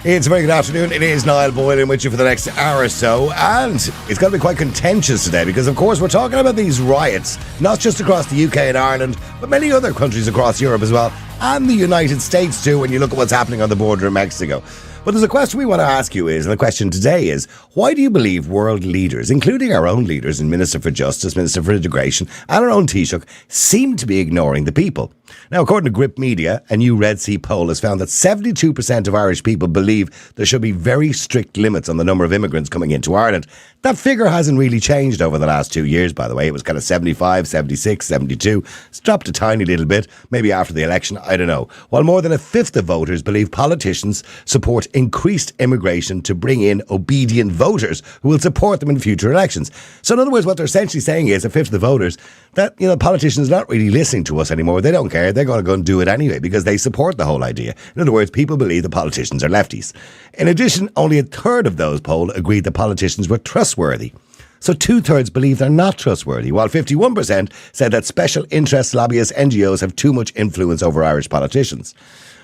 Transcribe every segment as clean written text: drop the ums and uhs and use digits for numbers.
It's a very good afternoon. It is Niall Boylan with you for the next hour or so, and it's going to be quite contentious today because, of course, we're talking about these riots, not just across the UK and Ireland, but many other countries across Europe as well, and the United States too, when you look at what's happening on the border in Mexico. But there's a question we want to ask you and the question today is, why do you believe world leaders, including our own leaders and Minister for Justice, Minister for Integration, and our own Taoiseach, seem to be ignoring the people? Now, according to Grip Media, a new Red C poll has found that 72% of Irish people believe there should be very strict limits on the number of immigrants coming into Ireland. That figure hasn't really changed over the last 2 years, by the way. It was kind of 75, 76, 72. It's dropped a tiny little bit, maybe after the election, I don't know. While more than a fifth of voters believe politicians support increased immigration to bring in obedient voters who will support them in future elections. So in other words, what they're essentially saying is a fifth of the voters that, politicians are not really listening to us anymore. They don't care. They're going to go and do it anyway because they support the whole idea. In other words, people believe the politicians are lefties. In addition, only a third of those polled agreed that politicians were trustworthy. So 2/3 believe they're not trustworthy, while 51% said that special interest lobbyists, NGOs, have too much influence over Irish politicians.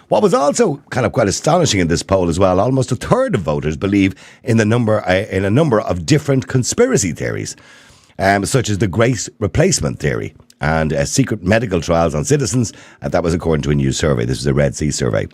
What was also kind of quite astonishing in this poll as well, almost a third of voters believe in a number of different conspiracy theories, such as the Great Replacement theory and secret medical trials on citizens. That was according to a new survey. This was a Red C survey.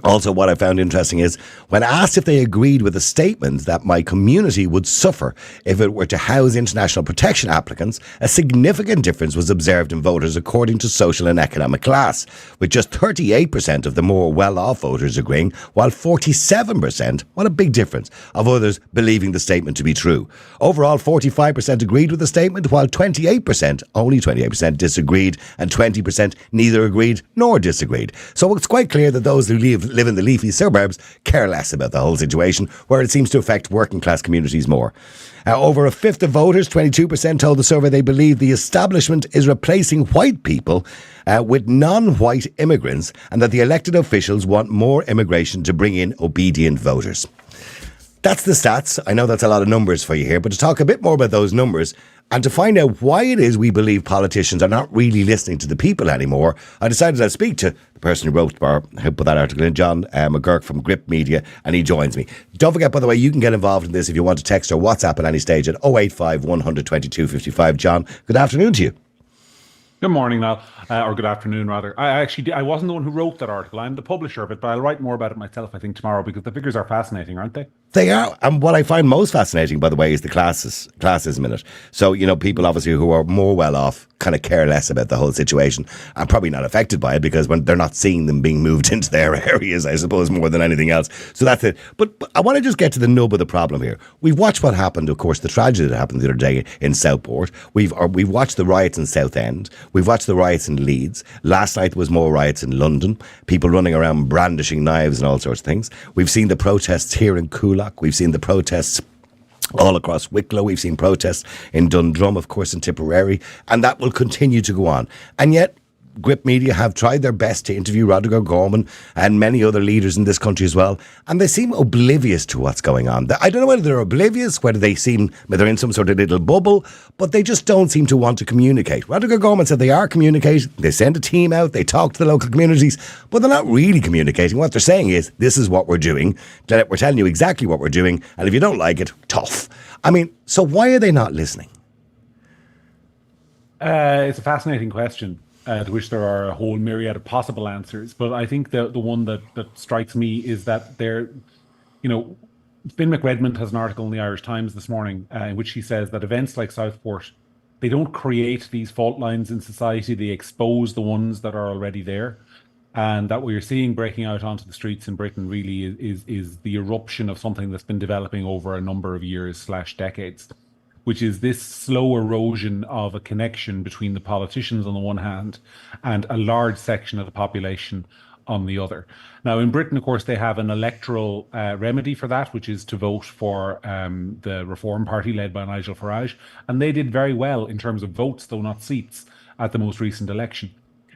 Also, what I found interesting is when asked if they agreed with the statement that my community would suffer if it were to house international protection applicants, a significant difference was observed in voters according to social and economic class, with just 38% of the more well-off voters agreeing, while 47%, what a big difference, of others believing the statement to be true. Overall, 45% agreed with the statement, while only 28% disagreed, and 20% neither agreed nor disagreed. So it's quite clear that those who live in the leafy suburbs care less about the whole situation, where it seems to affect working class communities more. Over a fifth of voters, 22%, told the survey they believe the establishment is replacing white people with non-white immigrants, and that the elected officials want more immigration to bring in obedient voters. That's the stats. I know that's a lot of numbers for you here, but to talk a bit more about those numbers and to find out why it is we believe politicians are not really listening to the people anymore, I decided I'd speak to the person who put that article in, John McGurk from Grip Media, and he joins me. Don't forget, by the way, you can get involved in this if you want to text or WhatsApp at any stage at 085 100 22 55. John, good afternoon to you. Good morning, Niall, or good afternoon, rather. I wasn't the one who wrote that article. I'm the publisher of it, but I'll write more about it myself, I think, tomorrow, because the figures are fascinating, aren't they? They are. And what I find most fascinating, by the way, is the classism in it. So, people obviously who are more well off kind of care less about the whole situation and probably not affected by it because when they're not seeing them being moved into their areas, I suppose, more than anything else. So that's it. But I want to just get to the nub of the problem here. We've watched what happened, of course, the tragedy that happened the other day in Southport. We've watched the riots in Southend. We've watched the riots in Leeds. Last night there was more riots in London. People running around brandishing knives and all sorts of things. We've seen the protests here in Coolock. We've seen the protests all across Wicklow. We've seen protests in Dundrum, of course, in Tipperary, and that will continue to go on. And yet, Grip Media have tried their best to interview Roderick Gorman and many other leaders in this country as well, and they seem oblivious to what's going on. I don't know whether they're oblivious, whether they're in some sort of little bubble, but they just don't seem to want to communicate. Roderick Gorman said they are communicating, they send a team out, they talk to the local communities, but they're not really communicating. What they're saying is, this is what we're doing, we're telling you exactly what we're doing, and if you don't like it, tough. So why are they not listening? It's a fascinating question. To which there are a whole myriad of possible answers. But I think the one that strikes me is that Finn McRedmond has an article in the Irish Times this morning in which he says that events like Southport, they don't create these fault lines in society, they expose the ones that are already there. And that what you're seeing breaking out onto the streets in Britain really is the eruption of something that's been developing over a number of years/decades. Which is this slow erosion of a connection between the politicians on the one hand and a large section of the population on the other. Now, in Britain, of course, they have an electoral remedy for that, which is to vote for the Reform Party led by Nigel Farage. And they did very well in terms of votes, though not seats, at the most recent election.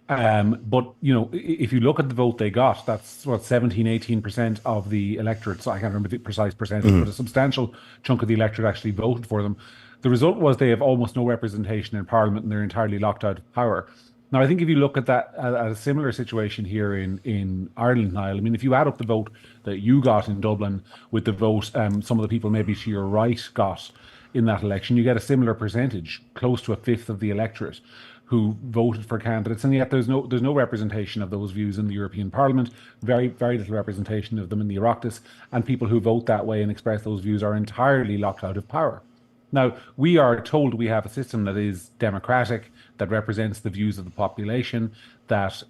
But, if you look at the vote they got, that's 17-18% of the electorate. So I can't remember the precise percentage, but a substantial chunk of the electorate actually voted for them. The result was they have almost no representation in Parliament and they're entirely locked out of power. Now, I think if you look at that at a similar situation here in Ireland, Niall, I mean, if you add up the vote that you got in Dublin with the vote some of the people maybe to your right got in that election, you get a similar percentage, close to a fifth of the electorate who voted for candidates, and yet there's no representation of those views in the European Parliament. Very little representation of them in the Oireachtas, and people who vote that way and express those views are entirely locked out of power. Now, we are told we have a system that is democratic, that represents the views of the population, that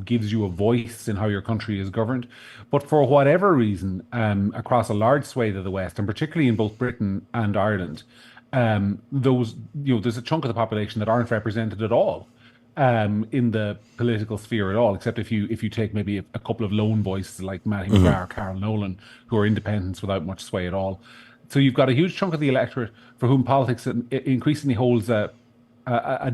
gives you a voice in how your country is governed. But for whatever reason, across a large swathe of the West, and particularly in both Britain and Ireland, there's a chunk of the population that aren't represented at all in the political sphere at all, except if you take maybe a couple of lone voices like Matty McGrath, Carol Nolan, who are independents without much sway at all. So you've got a huge chunk of the electorate for whom politics increasingly holds a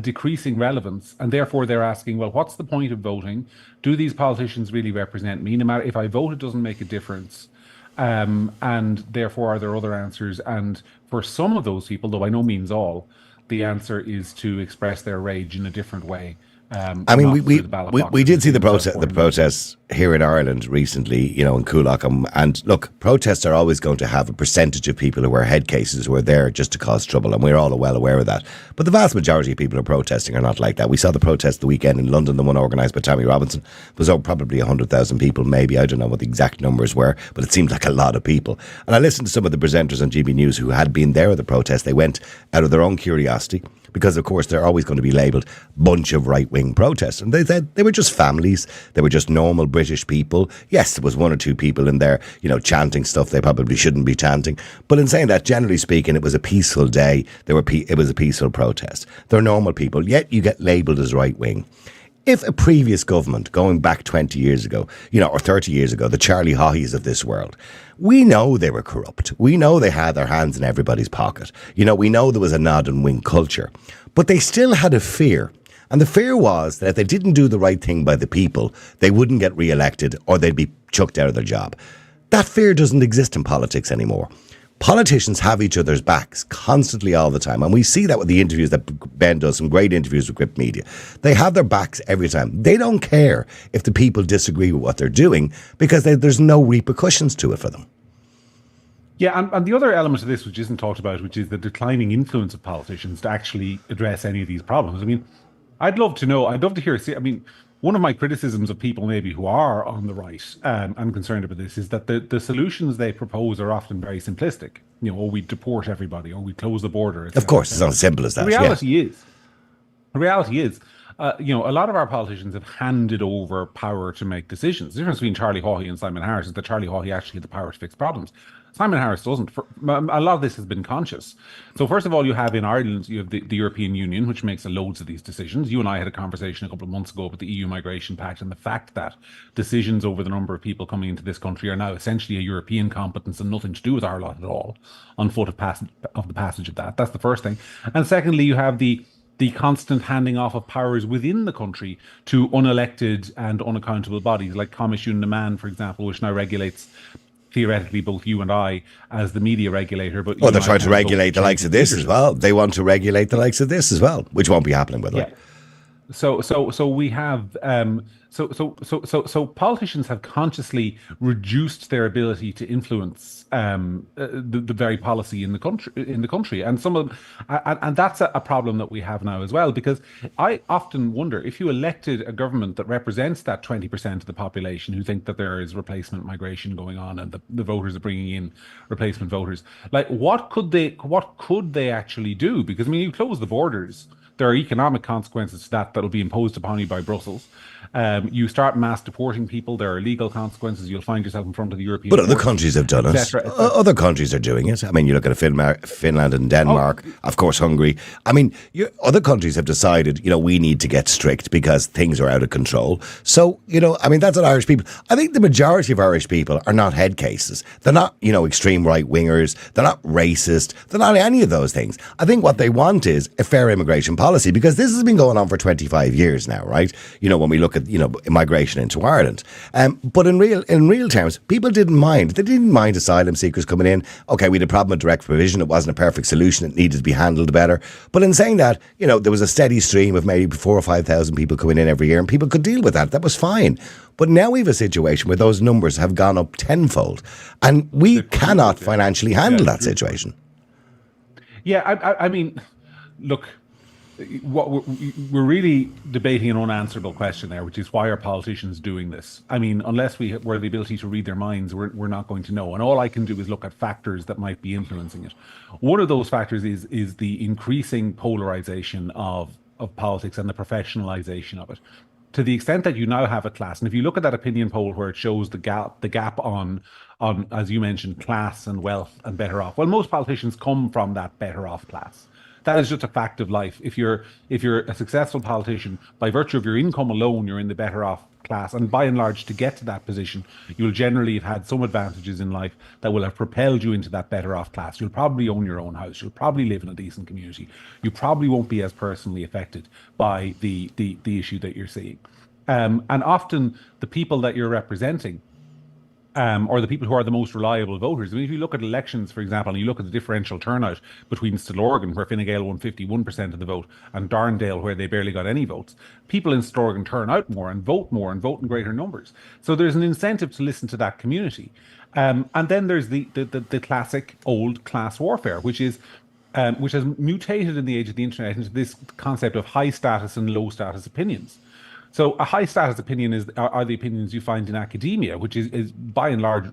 decreasing relevance, and therefore they're asking, well, what's the point of voting? Do these politicians really represent me? No matter if I vote, it doesn't make a difference. And therefore, are there other answers? And for some of those people, though by no means all, the answer is to express their rage in a different way. I mean, we did see the protests here in Ireland recently, in Coolock. And look, protests are always going to have a percentage of people who are head cases who are there just to cause trouble, and we're all well aware of that. But the vast majority of people who are protesting are not like that. We saw the protest the weekend in London, the one organised by Tommy Robinson. It was probably 100,000 people, maybe. I don't know what the exact numbers were, but it seemed like a lot of people. And I listened to some of the presenters on GB News who had been there at the protest. They went out of their own curiosity, because, of course, they're always going to be labelled bunch of right-wing protests. And they said they were just families. They were just normal British people. Yes, there was one or two people in there, chanting stuff they probably shouldn't be chanting. But in saying that, generally speaking, it was a peaceful day. It was a peaceful protest. They're normal people, yet you get labelled as right-wing. If a previous government, going back 20 years ago, or 30 years ago, the Charlie Haughey's of this world, we know they were corrupt. We know they had their hands in everybody's pocket. We know there was a nod and wink culture. But they still had a fear. And the fear was that if they didn't do the right thing by the people, they wouldn't get re-elected or they'd be chucked out of their job. That fear doesn't exist in politics anymore. Politicians have each other's backs constantly all the time. And we see that with the interviews that Ben does, some great interviews with Grip Media. They have their backs every time. They don't care if the people disagree with what they're doing because there's no repercussions to it for them. Yeah, and the other element of this, which isn't talked about, which is the declining influence of politicians to actually address any of these problems. I mean, I'd love to hear, one of my criticisms of people maybe who are on the right and concerned about this is that the solutions they propose are often very simplistic. We deport everybody, or we close the border. Of course, it's not as simple as that. The reality is, a lot of our politicians have handed over power to make decisions. The difference between Charlie Haughey and Simon Harris is that Charlie Haughey actually had the power to fix problems. Simon Harris doesn't. A lot of this has been conscious. So first of all, you have in Ireland, you have the European Union, which makes loads of these decisions. You and I had a conversation a couple of months ago about the EU Migration Pact and the fact that decisions over the number of people coming into this country are now essentially a European competence and nothing to do with our lot at all on foot of the passage of that. That's the first thing. And secondly, you have the constant handing off of powers within the country to unelected and unaccountable bodies like Comisiún na Meán, for example, which now regulates theoretically both you and I as the media regulator. But they're trying to regulate the likes of this as well. They want to regulate the likes of this as well, which won't be happening, by the way. So we have so politicians have consciously reduced their ability to influence the very policy in the country, and some of and that's a problem that we have now as well, because I often wonder if you elected a government that represents that 20% of the population who think that there is replacement migration going on and the voters are bringing in replacement voters, like what could they actually do? Because you close the borders, there are economic consequences to that will be imposed upon you by Brussels. You start mass deporting people, there are legal consequences. You'll find yourself in front of the European But other countries have done it. Other countries are doing it. You look at Finland and Denmark, of course Hungary. Other countries have decided, we need to get strict because things are out of control. So, that's what Irish people... I think the majority of Irish people are not head cases. They're not, extreme right-wingers. They're not racist. They're not any of those things. I think what they want is a fair immigration policy, because this has been going on for 25 years now, right? When we look at, migration into Ireland. But in real terms, people didn't mind. They didn't mind asylum seekers coming in. Okay, we had a problem with direct provision. It wasn't a perfect solution. It needed to be handled better. But in saying that, there was a steady stream of maybe 4,000 or 5,000 people coming in every year, and people could deal with that. That was fine. But now we have a situation where those numbers have gone up tenfold, and we cannot financially handle that situation. Yeah, I mean, look, what we're really debating an unanswerable question there, which is why are politicians doing this? I mean, unless we were the ability to read their minds, we're not going to know. And all I can do is look at factors that might be influencing it. One of those factors is the increasing polarization of politics and the professionalization of it. To the extent that you now have a class, and if you look at that opinion poll where it shows the gap on, as you mentioned, class and wealth and better off. Well, most politicians come from that better off class. That is just a fact of life. If you're a successful politician, by virtue of your income alone, you're in the better off class. And by and large, to get to that position, you'll generally have had some advantages in life that will have propelled you into that better off class. You'll probably own your own house. You'll probably live in a decent community. You probably won't be as personally affected by the issue that you're seeing. And often the people that you're representing, or the people who are the most reliable voters. I mean, if you look at elections, for example, and you look at the differential turnout between Stillorgan, where Fine Gael won 51% of the vote, and Darndale, where they barely got any votes, people in Stillorgan turn out more and vote in greater numbers. So there's an incentive to listen to that community. And then there's the classic old class warfare, which has mutated in the age of the internet into this concept of high status and low status opinions. So a high status opinion are the opinions you find in academia, which is by and large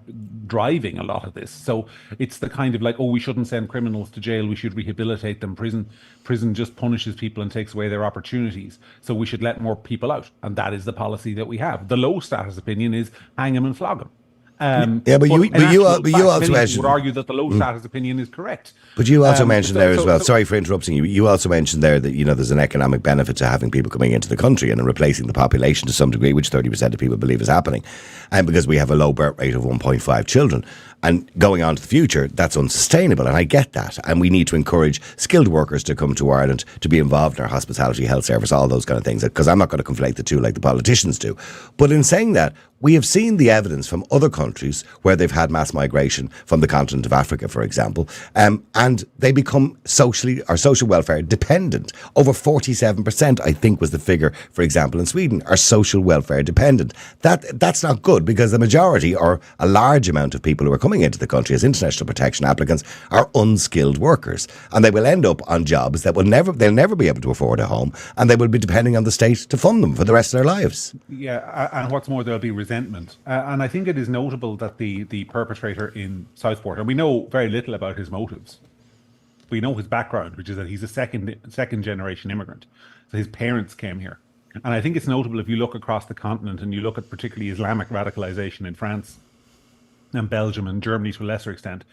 driving a lot of this. So it's the kind of like, we shouldn't send criminals to jail, we should rehabilitate them. Prison just punishes people and takes away their opportunities. So we should let more people out. And that is the policy that we have. The low status opinion is hang them and flog them. But you also mentioned, would argue that the low status opinion is correct. But you also mentioned there as well. Sorry for interrupting you. You also mentioned there that there's an economic benefit to having people coming into the country and replacing the population to some degree, which 30% of people believe is happening, and because we have a low birth rate of 1.5 children. And going on to the future, that's unsustainable, and I get that. And we need to encourage skilled workers to come to Ireland to be involved in our hospitality, health service, all those kind of things, because I'm not going to conflate the two like the politicians do. But in saying that, we have seen the evidence from other countries where they've had mass migration from the continent of Africa, for example, and they become social welfare dependent. Over 47%, I think, was the figure, for example, in Sweden, are social welfare dependent. That's not good, because the majority, or a large amount of people who are coming into the country as international protection applicants, are unskilled workers, and they will end up on jobs that they'll never be able to afford a home, and they will be depending on the state to fund them for the rest of their lives. Yeah, and what's more, there'll be resentment. And I think it is notable that the perpetrator in Southport, and we know very little about his motives. We know his background, which is that he's a second generation immigrant. So his parents came here. And I think it's notable if you look across the continent and you look at particularly Islamic radicalization in France and Belgium and Germany to a lesser extent,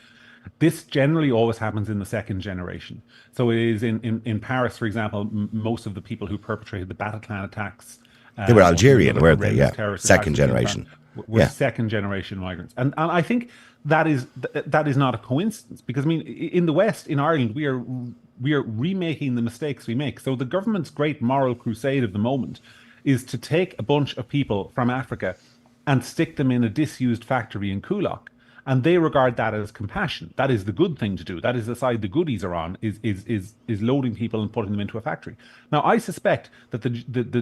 this generally always happens in the second generation. So it is in Paris, for example, most of the people who perpetrated the Bataclan attacks, they were Algerian, weren't they? Yeah, second generation. Were second generation migrants, and I think that is not a coincidence, because I mean, in the West, in Ireland, we are remaking the mistakes we make. So the government's great moral crusade of the moment is to take a bunch of people from Africa and stick them in a disused factory in Coolock. And they regard that as compassion. That is the good thing to do. That is the side the goodies are on, is loading people and putting them into a factory. Now, I suspect that the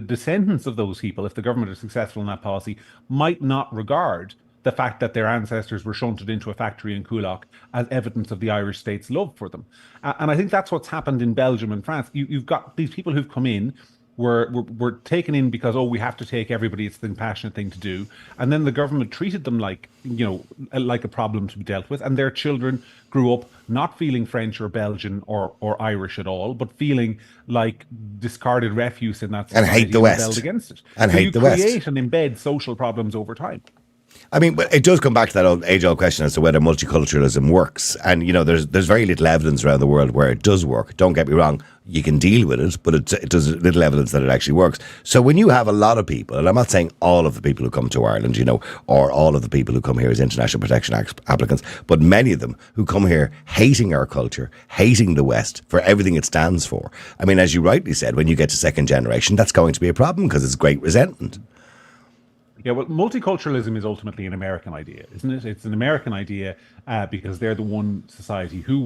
descendants of those people, if the government is successful in that policy, might not regard the fact that their ancestors were shunted into a factory in Coolock as evidence of the Irish state's love for them. And I think that's what's happened in Belgium and France. You've got these people who've come in, were taken in because, we have to take everybody, it's the compassionate thing to do, and then the government treated them like a problem to be dealt with, and their children grew up not feeling French or Belgian or Irish at all, but feeling like discarded refuse in that society, and hate the West, rebelled against it. And so hate the West. You create and embed social problems over time. I mean, but it does come back to that age-old question as to whether multiculturalism works. And, there's very little evidence around the world where it does work. Don't get me wrong, you can deal with it, but it does little evidence that it actually works. So when you have a lot of people, and I'm not saying all of the people who come to Ireland, or all of the people who come here as international protection applicants, but many of them who come here hating our culture, hating the West for everything it stands for. I mean, as you rightly said, when you get to second generation, that's going to be a problem because it's great resentment. Yeah, well, multiculturalism is ultimately an American idea, isn't it? It's an American idea because they're the one society who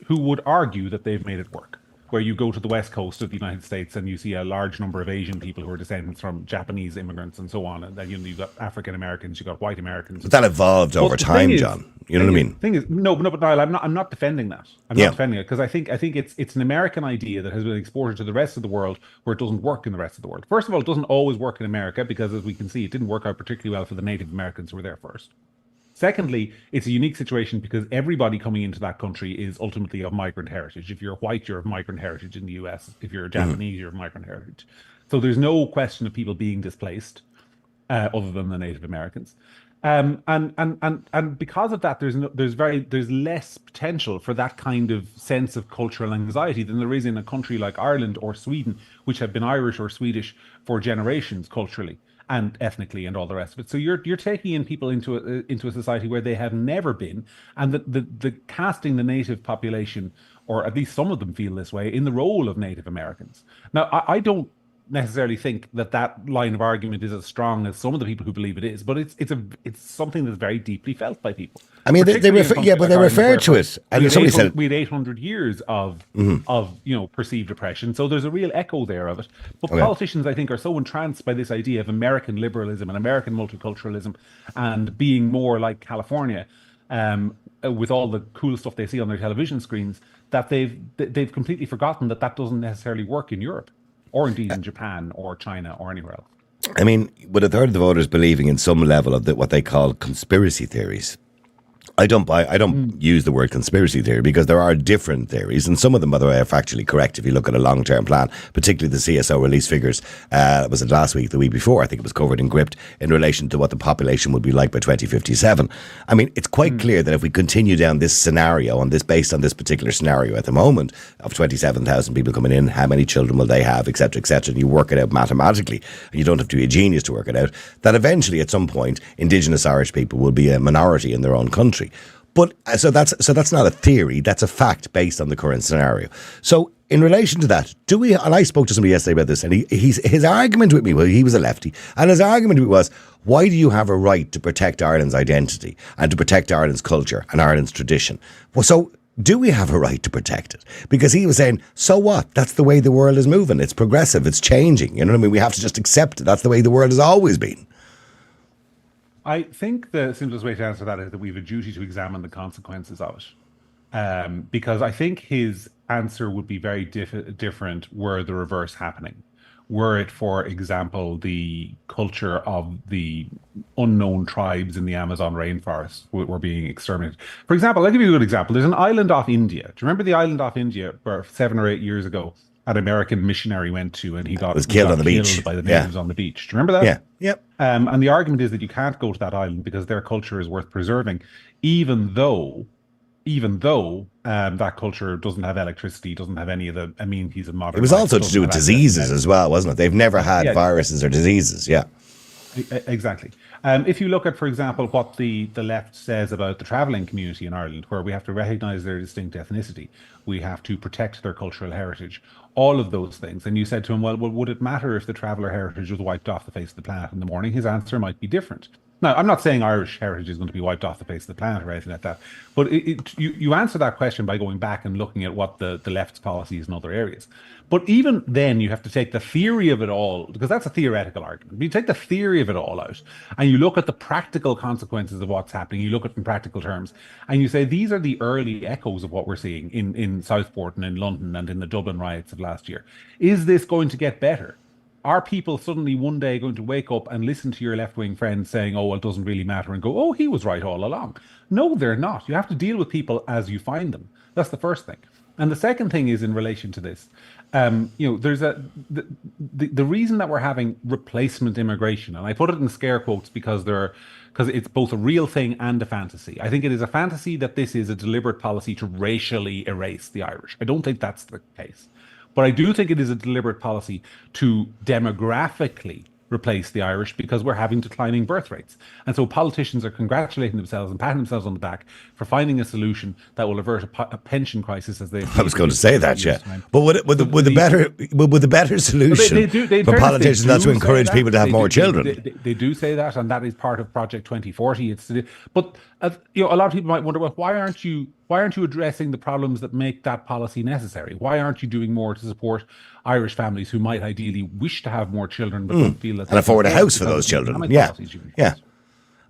would argue that they've made it work. Where you go to the west coast of the United States and you see a large number of Asian people who are descendants from Japanese immigrants and so on, and then you've got African Americans, you've got white Americans. But that evolved over But the thing time, is, John. You know what I mean? thing is, no, but Niall, I'm not defending that. I'm Yeah. not defending it because I think it's an American idea that has been exported to the rest of the world where it doesn't work in the rest of the world. First of all, it doesn't always work in America because, as we can see, it didn't work out particularly well for the Native Americans who were there first. Secondly, it's a unique situation because everybody coming into that country is ultimately of migrant heritage. If you're white, you're of migrant heritage in the US. If you're Japanese, you're of migrant heritage. So there's no question of people being displaced, other than the Native Americans. And because of that, there's less potential for that kind of sense of cultural anxiety than there is in a country like Ireland or Sweden, which have been Irish or Swedish for generations culturally and ethnically and all the rest of it. So you're taking in people into a society where they have never been, and the casting the native population, or at least some of them feel this way, in the role of Native Americans. Now, I don't necessarily think that line of argument is as strong as some of the people who believe it is, but it's something that's very deeply felt by people. I mean, they refer, yeah, but they refer to it, and somebody said we had 800 years of perceived oppression, so there's a real echo there of it. But politicians, I think, are so entranced by this idea of American liberalism and American multiculturalism and being more like California, with all the cool stuff they see on their television screens, that they've completely forgotten that doesn't necessarily work in Europe, or indeed in Japan or China or anywhere else. I mean, with a third of the voters believing in some level of what they call conspiracy theories, I don't use the word conspiracy theory because there are different theories, and some of them, by the way, are factually correct if you look at a long-term plan, particularly the CSO release figures. Was it last week, the week before? I think it was covered in Gript in relation to what the population would be like by 2057. I mean, it's quite clear that if we continue down this scenario, based on this particular scenario at the moment of 27,000 people coming in, how many children will they have, etc., and you work it out mathematically, and you don't have to be a genius to work it out, that eventually at some point Indigenous Irish people will be a minority in their own country. But so that's not a theory, that's a fact based on the current scenario. So in relation to that, and I spoke to somebody yesterday about this, and his argument with me, well, he was a lefty, and his argument with me was, why do you have a right to protect Ireland's identity and to protect Ireland's culture and Ireland's tradition? Well, so do we have a right to protect it? Because he was saying, so what? That's the way the world is moving. It's progressive. It's changing. You know what I mean? We have to just accept it. That's the way the world has always been. I think the simplest way to answer that is that we have a duty to examine the consequences of it. Because I think his answer would be very different were the reverse happening. Were it, for example, the culture of the unknown tribes in the Amazon rainforest were being exterminated. For example, I'll give you a good example. There's an island off India. Do you remember the island off India where 7 or 8 years ago an American missionary went to and he was killed on the beach by the natives on the beach? Do you remember that? Yeah. Yep. And the argument is that you can't go to that island because their culture is worth preserving, even though that culture doesn't have electricity, doesn't have any of the amenities of modern. It was life, also to do with diseases as well, wasn't it? They've never had viruses or diseases. Yeah. Exactly. If you look at, for example, what the left says about the travelling community in Ireland, where we have to recognise their distinct ethnicity, we have to protect their cultural heritage, all of those things. And you said to him, well, would it matter if the traveller heritage was wiped off the face of the planet in the morning? His answer might be different. Now, I'm not saying Irish heritage is going to be wiped off the face of the planet or anything like that, but you answer that question by going back and looking at what the left's policies in other areas. But even then, you have to take the theory of it all, because that's a theoretical argument. You take the theory of it all out, and you look at the practical consequences of what's happening, you look at it in practical terms, and you say, these are the early echoes of what we're seeing in Southport and in London and in the Dublin riots of last year. Is this going to get better? Are people suddenly one day going to wake up and listen to your left-wing friends saying, oh, well, it doesn't really matter, and go, oh, he was right all along? No, they're not. You have to deal with people as you find them. That's the first thing. And the second thing is in relation to this. There's the reason that we're having replacement immigration, and I put it in scare quotes because it's both a real thing and a fantasy. I think it is a fantasy that this is a deliberate policy to racially erase the Irish. I don't think that's the case. But I do think it is a deliberate policy to demographically replace the Irish because we're having declining birth rates. And so politicians are congratulating themselves and patting themselves on the back for finding a solution that will avert a pension crisis as they. I was going to say that, yeah. But would the better solution for politicians not to encourage people to have more children? They do say that, and that is part of Project 2040. But a lot of people might wonder, well, why aren't you addressing the problems that make that policy necessary? Why aren't you doing more to support Irish families who might ideally wish to have more children but don't feel that and afford a house for those children? Yeah.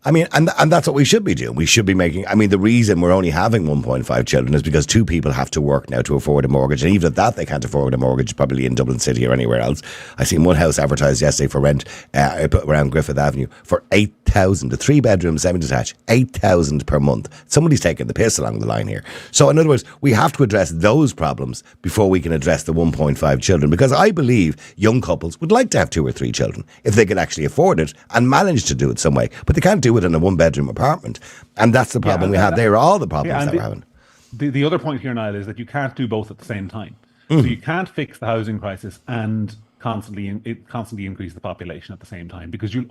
I mean, and that's what we should be doing. We should be making, the reason we're only having 1.5 children is because two people have to work now to afford a mortgage. And even at that, they can't afford a mortgage, probably in Dublin City or anywhere else. I seen one house advertised yesterday for rent around Griffith Avenue for 8,000, a 3-bedroom semi-detached, 8,000 per month. Somebody's taking the piss along the line here. So in other words, we have to address those problems before we can address the 1.5 children, because I believe young couples would like to have 2 or 3 children if they could actually afford it and manage to do it some way. But they can't do it in a 1-bedroom apartment, and that's the problem we have. They are all the problems that we're having. The other point here, Niall, is that you can't do both at the same time. So you can't fix the housing crisis and constantly increase the population at the same time, because you'll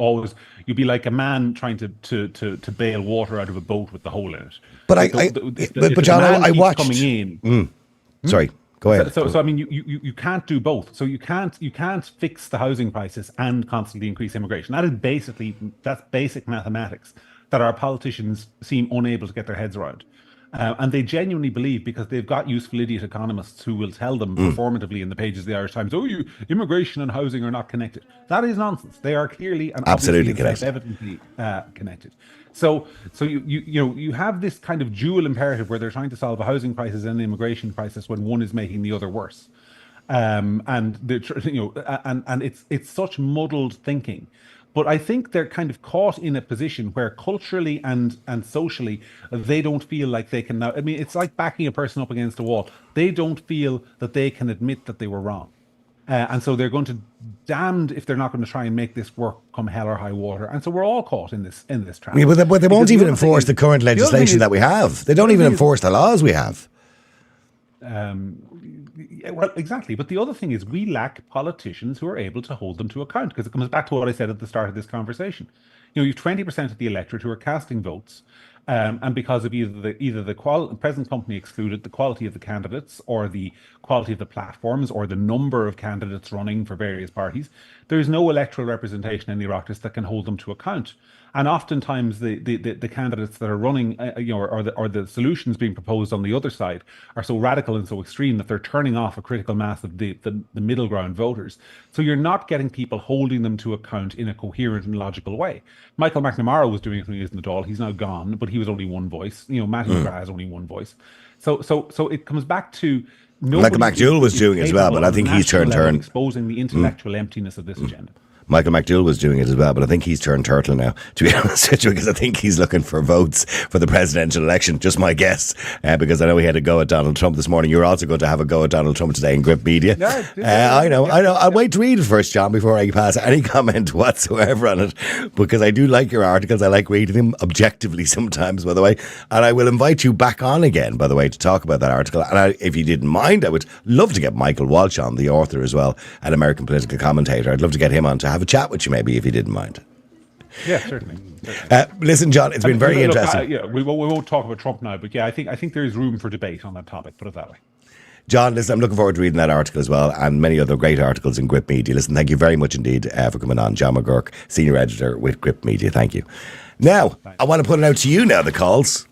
be like a man trying to bail water out of a boat with the hole in it. But John, I watched coming in. Sorry. Go ahead. So you can't do both. So you can't fix the housing crisis and constantly increase immigration. That's basic mathematics that our politicians seem unable to get their heads around. And they genuinely believe, because they've got useful idiot economists who will tell them performatively in the pages of the Irish Times, immigration and housing are not connected. That is nonsense. They are clearly and absolutely connected. Evidently connected. So you have this kind of dual imperative where they're trying to solve a housing crisis and an immigration crisis when one is making the other worse. And it's such muddled thinking. But I think they're kind of caught in a position where culturally and socially, they don't feel like they can now. It's like backing a person up against a wall. They don't feel that they can admit that they were wrong. And so they're going to damned if they're not going to try and make this work come hell or high water. And so we're all caught in this trap. Yeah, but they won't even enforce the current legislation that we have. They don't even enforce the laws we have. Well, exactly. But the other thing is we lack politicians who are able to hold them to account, because it comes back to what I said at the start of this conversation. You have 20% of the electorate who are casting votes, and because of either the present company excluded, the quality of the candidates, or the quality of the platforms, or the number of candidates running for various parties, there is no electoral representation in the Oireachtas that can hold them to account. And oftentimes the candidates that are running, or the solutions being proposed on the other side are so radical and so extreme that they're turning off a critical mass of the middle ground voters. So you're not getting people holding them to account in a coherent and logical way. Michael McNamara was doing it when he was in the Dáil. He's now gone, but he was only one voice. Matty McGrath has only one voice. So it comes back to Michael McDowell was doing it as well, but I think he's turned exposing the intellectual emptiness of this agenda. Michael McDowell was doing it as well, but I think he's turned turtle now, to be honest with you, because I think he's looking for votes for the presidential election. Just my guess, because I know he had a go at Donald Trump this morning. You're also going to have a go at Donald Trump today in Grip Media. I know. I'll wait to read it first, John, before I pass any comment whatsoever on it, because I do like your articles. I like reading them objectively sometimes, by the way. And I will invite you back on again, by the way, to talk about that article. And if you didn't mind, I would love to get Michael Walsh on, the author as well, an American political commentator. I'd love to get him on to have a chat with you, maybe, if you didn't mind. Yeah, certainly. Listen, John, it's been very interesting. We won't talk about Trump now, but yeah, I think there is room for debate on that topic. Put it that way. John, listen, I'm looking forward to reading that article as well, and many other great articles in Grip Media. Listen, thank you very much indeed for coming on. John McGurk, Senior Editor with Grip Media. Thank you. Now, thanks. I want to put it out to you now, the calls.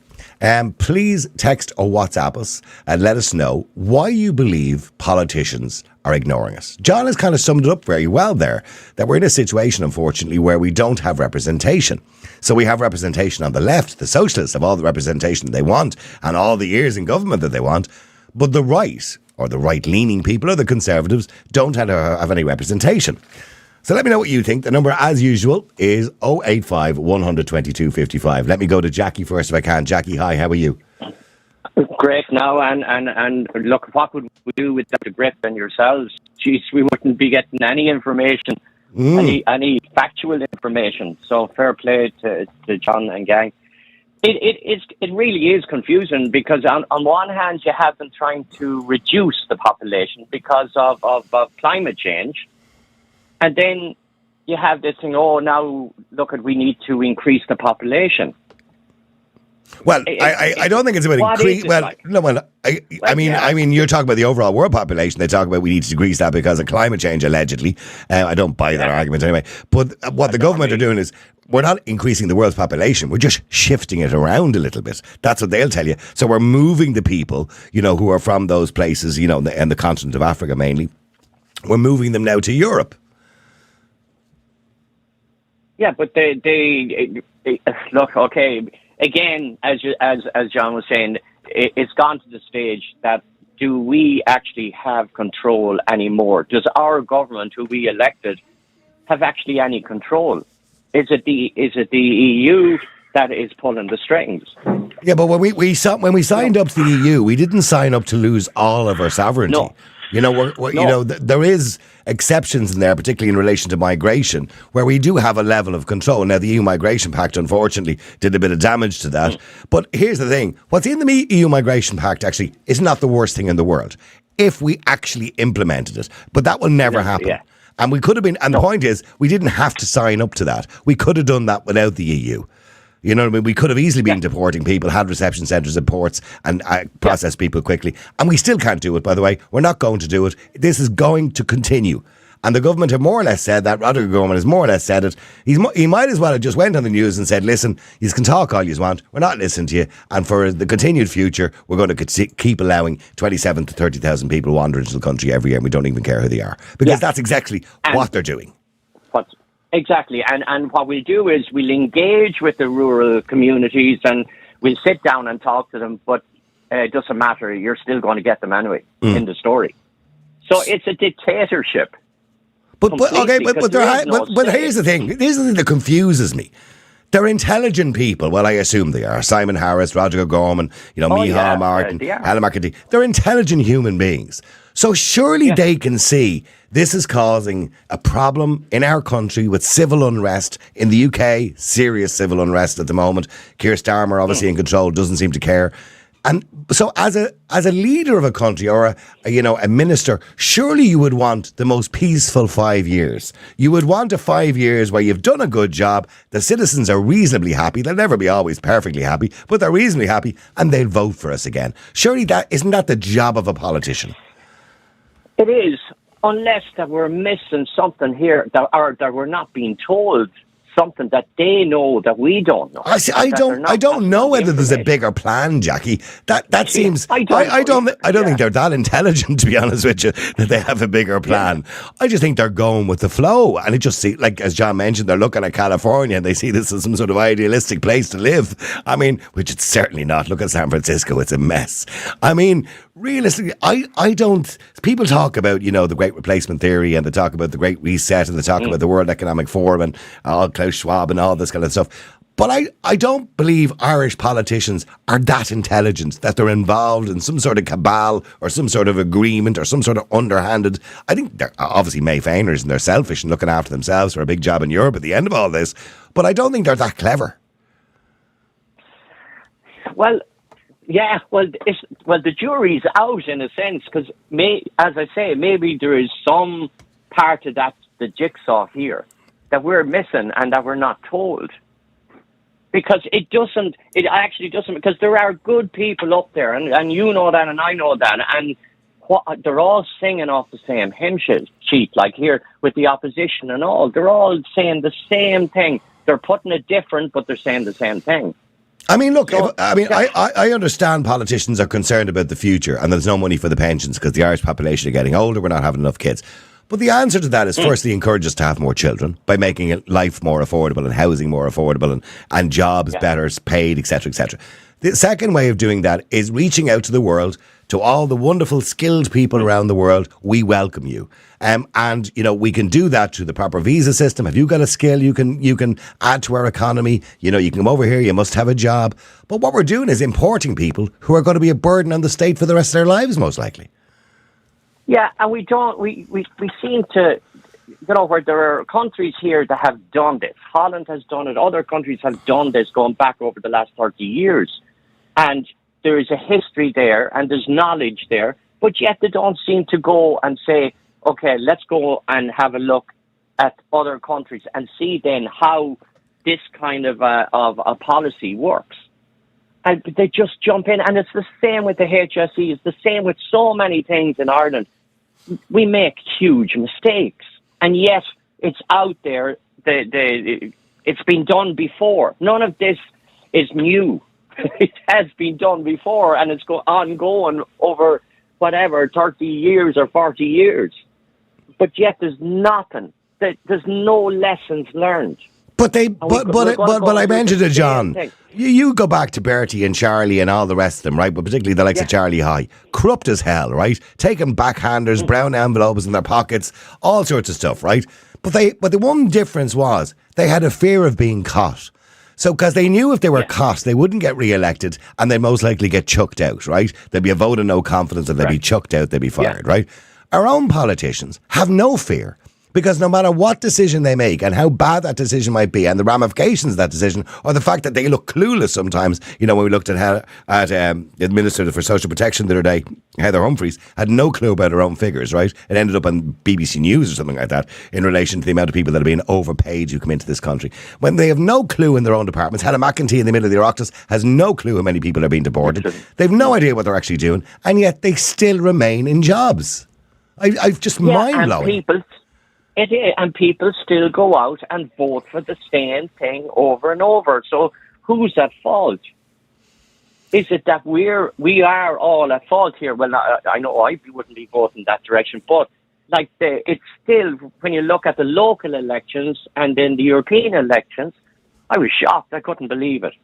Please text or WhatsApp us and let us know why you believe politicians are ignoring us. John has kind of summed it up very well there, that we're in a situation, unfortunately, where we don't have representation. So we have representation on the left. The socialists have all the representation they want and all the ears in government that they want. But the right, or the right-leaning people, or the conservatives, don't have any representation. So let me know what you think. The number, as usual, is 085 122 55. Let me go to Jackie first if I can. Jackie, hi, how are you? Great now, and look, what would we do without the Grip and yourselves? Jeez, we wouldn't be getting any information, any factual information. So fair play to John and gang. It really is confusing, because on one hand you have them trying to reduce the population because of climate change, and then you have this thing, oh, now look at, we need to increase the population. Well, I don't think it's about increase. Well, like? no, well, I mean, you're talking about the overall world population. They talk about we need to decrease that because of climate change, allegedly. I don't buy that argument anyway. But what the government are doing is we're not increasing the world's population. We're just shifting it around a little bit. That's what they'll tell you. So we're moving the people, who are from those places, and the continent of Africa mainly. We're moving them now to Europe. Yeah, but they look, okay. Again, as John was saying, it's gone to the stage that do we actually have control anymore? Does our government, who we elected, have actually any control? Is it the EU that is pulling the strings? Yeah, but when we signed up to the EU, we didn't sign up to lose all of our sovereignty. No. There is exceptions in there, particularly in relation to migration, where we do have a level of control. Now, the EU Migration Pact, unfortunately, did a bit of damage to that. But here's the thing. What's in the EU Migration Pact, actually, is not the worst thing in the world, if we actually implemented it. But that will never happen. Yeah. And we could have been, and the point is, we didn't have to sign up to that. We could have done that without the EU. You know what I mean? We could have easily been deporting people, had reception centres at ports and processed people quickly. And we still can't do it, by the way. We're not going to do it. This is going to continue. And the government have more or less said that. Roderick Gorman has more or less said it. He might as well have just went on the news and said, listen, you can talk all you want. We're not listening to you. And for the continued future, we're going to keep allowing 27 to 30,000 people wander into the country every year. And we don't even care who they are. Because that's exactly what they're doing. Exactly. And what we'll do is we'll engage with the rural communities and we'll sit down and talk to them, but it doesn't matter. You're still going to get them anyway in the story. So it's a dictatorship. But here's the thing. Here's the thing that confuses me. They're intelligent people. Well, I assume they are. Simon Harris, Roger Gorman, Micheál Martin, Helen McEntee. They're intelligent human beings. So surely they can see this is causing a problem in our country with civil unrest. In the UK, serious civil unrest at the moment. Keir Starmer, obviously in control, doesn't seem to care. And so as a leader of a country or a minister, surely you would want the most peaceful 5 years. You would want a 5 years where you've done a good job, the citizens are reasonably happy, they'll never be always perfectly happy, but they're reasonably happy and they'll vote for us again. Surely isn't that the job of a politician? It is, unless that we're missing something here that we're not being told something that they know that we don't know. I don't know whether there's a bigger plan, Jackie. That seems. I don't think they're that intelligent, to be honest with you, that they have a bigger plan. I just think they're going with the flow, and it just seems like, as John mentioned, they're looking at California and they see this as some sort of idealistic place to live. I mean, which it's certainly not. Look at San Francisco; it's a mess. I mean, realistically, I don't. People talk about the Great Replacement Theory, and they talk about the Great Reset, and they talk about the World Economic Forum and Klaus Schwab and all this kind of stuff. But I don't believe Irish politicians are that intelligent that they're involved in some sort of cabal or some sort of agreement or some sort of underhanded. I think they're obviously May Fainers and they're selfish and looking after themselves for a big job in Europe at the end of all this. But I don't think they're that clever. Well, yeah, the jury's out in a sense because, as I say, maybe there is some part of that, the jigsaw here, that we're missing and that we're not told. Because it actually doesn't, because there are good people up there, and you know that, and I know that, and they're all singing off the same hymn sheet, like here with the opposition and all. They're all saying the same thing. They're putting it different, but they're saying the same thing. I mean, look, I understand politicians are concerned about the future and there's no money for the pensions because the Irish population are getting older, we're not having enough kids. But the answer to that is firstly encourage us to have more children by making life more affordable and housing more affordable and jobs better paid, etc., etc. The second way of doing that is reaching out to the world, to all the wonderful, skilled people around the world. We welcome you. And we can do that through the proper visa system. If you've got a skill, you can add to our economy. You can come over here, you must have a job. But what we're doing is importing people who are going to be a burden on the state for the rest of their lives, most likely. Yeah, and we seem to, where there are countries here that have done this. Holland has done it. Other countries have done this going back over the last 30 years. And there is a history there and there's knowledge there, but yet they don't seem to go and say, okay, let's go and have a look at other countries and see then how this kind of a policy works. And they just jump in, and it's the same with the HSE. It's the same with so many things in Ireland. We make huge mistakes, and yet it's out there. It's been done before. None of this is new. It has been done before, and it's ongoing over whatever 30 years or 40 years. But yet there's nothing. There's no lessons learned. But I mentioned it, John. You go back to Bertie and Charlie and all the rest of them, right? But particularly the likes of Charlie High. Corrupt as hell, right? Taking backhanders, brown envelopes in their pockets, all sorts of stuff, right? But the one difference was they had a fear of being caught. So, because they knew if they were caught, they wouldn't get re-elected and they'd most likely get chucked out, right? There'd be a vote of no confidence and they'd be chucked out, they'd be fired, right? Our own politicians have no fear. Because no matter what decision they make and how bad that decision might be and the ramifications of that decision, or the fact that they look clueless sometimes, you know, when we looked at the Minister for Social Protection the other day, Heather Humphreys, had no clue about her own figures, right? It ended up on BBC News or something like that in relation to the amount of people that are being overpaid who come into this country. When they have no clue in their own departments, Hannah McEntee in the middle of the Oireachtas has no clue how many people are being deported. They've no idea what they're actually doing, and yet they still remain in jobs. I've just mind-blowing. And people still go out and vote for the same thing over and over. So who's at fault? Is it that we are all at fault here? Well, I know I wouldn't be voting that direction, but like it's still, when you look at the local elections and then the European elections, I was shocked. I couldn't believe it.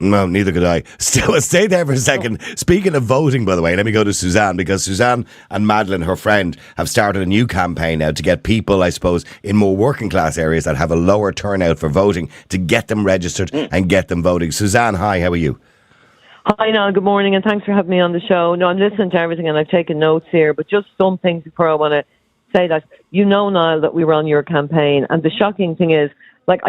No, neither could I. Still, stay there for a second. Speaking of voting, by the way, let me go to Suzanne, because Suzanne and Madeline, her friend, have started a new campaign now to get people, I suppose, in more working class areas that have a lower turnout for voting, to get them registered and get them voting. Suzanne, hi, how are you? Hi, Niall. Good morning, and thanks for having me on the show. No, I'm listening to everything, and I've taken notes here, but just some things before I want to say that. You know, Niall, that we were on your campaign, and the shocking thing is, like,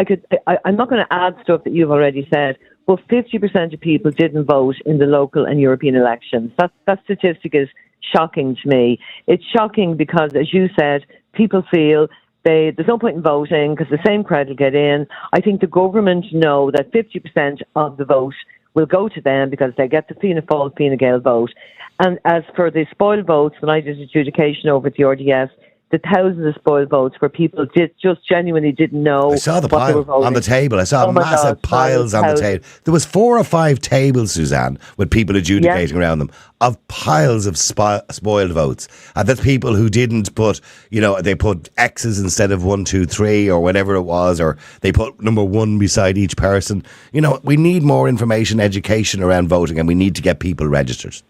I'm not going to add stuff that you've already said, but 50% of people didn't vote in the local and European elections. That statistic is shocking to me. It's shocking because, as you said, people feel there's no point in voting because the same crowd will get in. I think the government know that 50% of the vote will go to them because they get the Fianna Fáil, Fine Gael vote. And as for the spoiled votes, when I did adjudication over at the RDS, the thousands of spoiled votes where people just genuinely didn't know. I saw the pile on the table. I saw massive piles on the table. There was 4 or 5 tables, Suzanne, with people adjudicating around them, of piles of spoiled votes. And that's people who didn't put, you know, they put X's instead of 1, 2, 3 or whatever it was, or they put number 1 beside each person. You know, we need more information, education around voting, and we need to get people registered.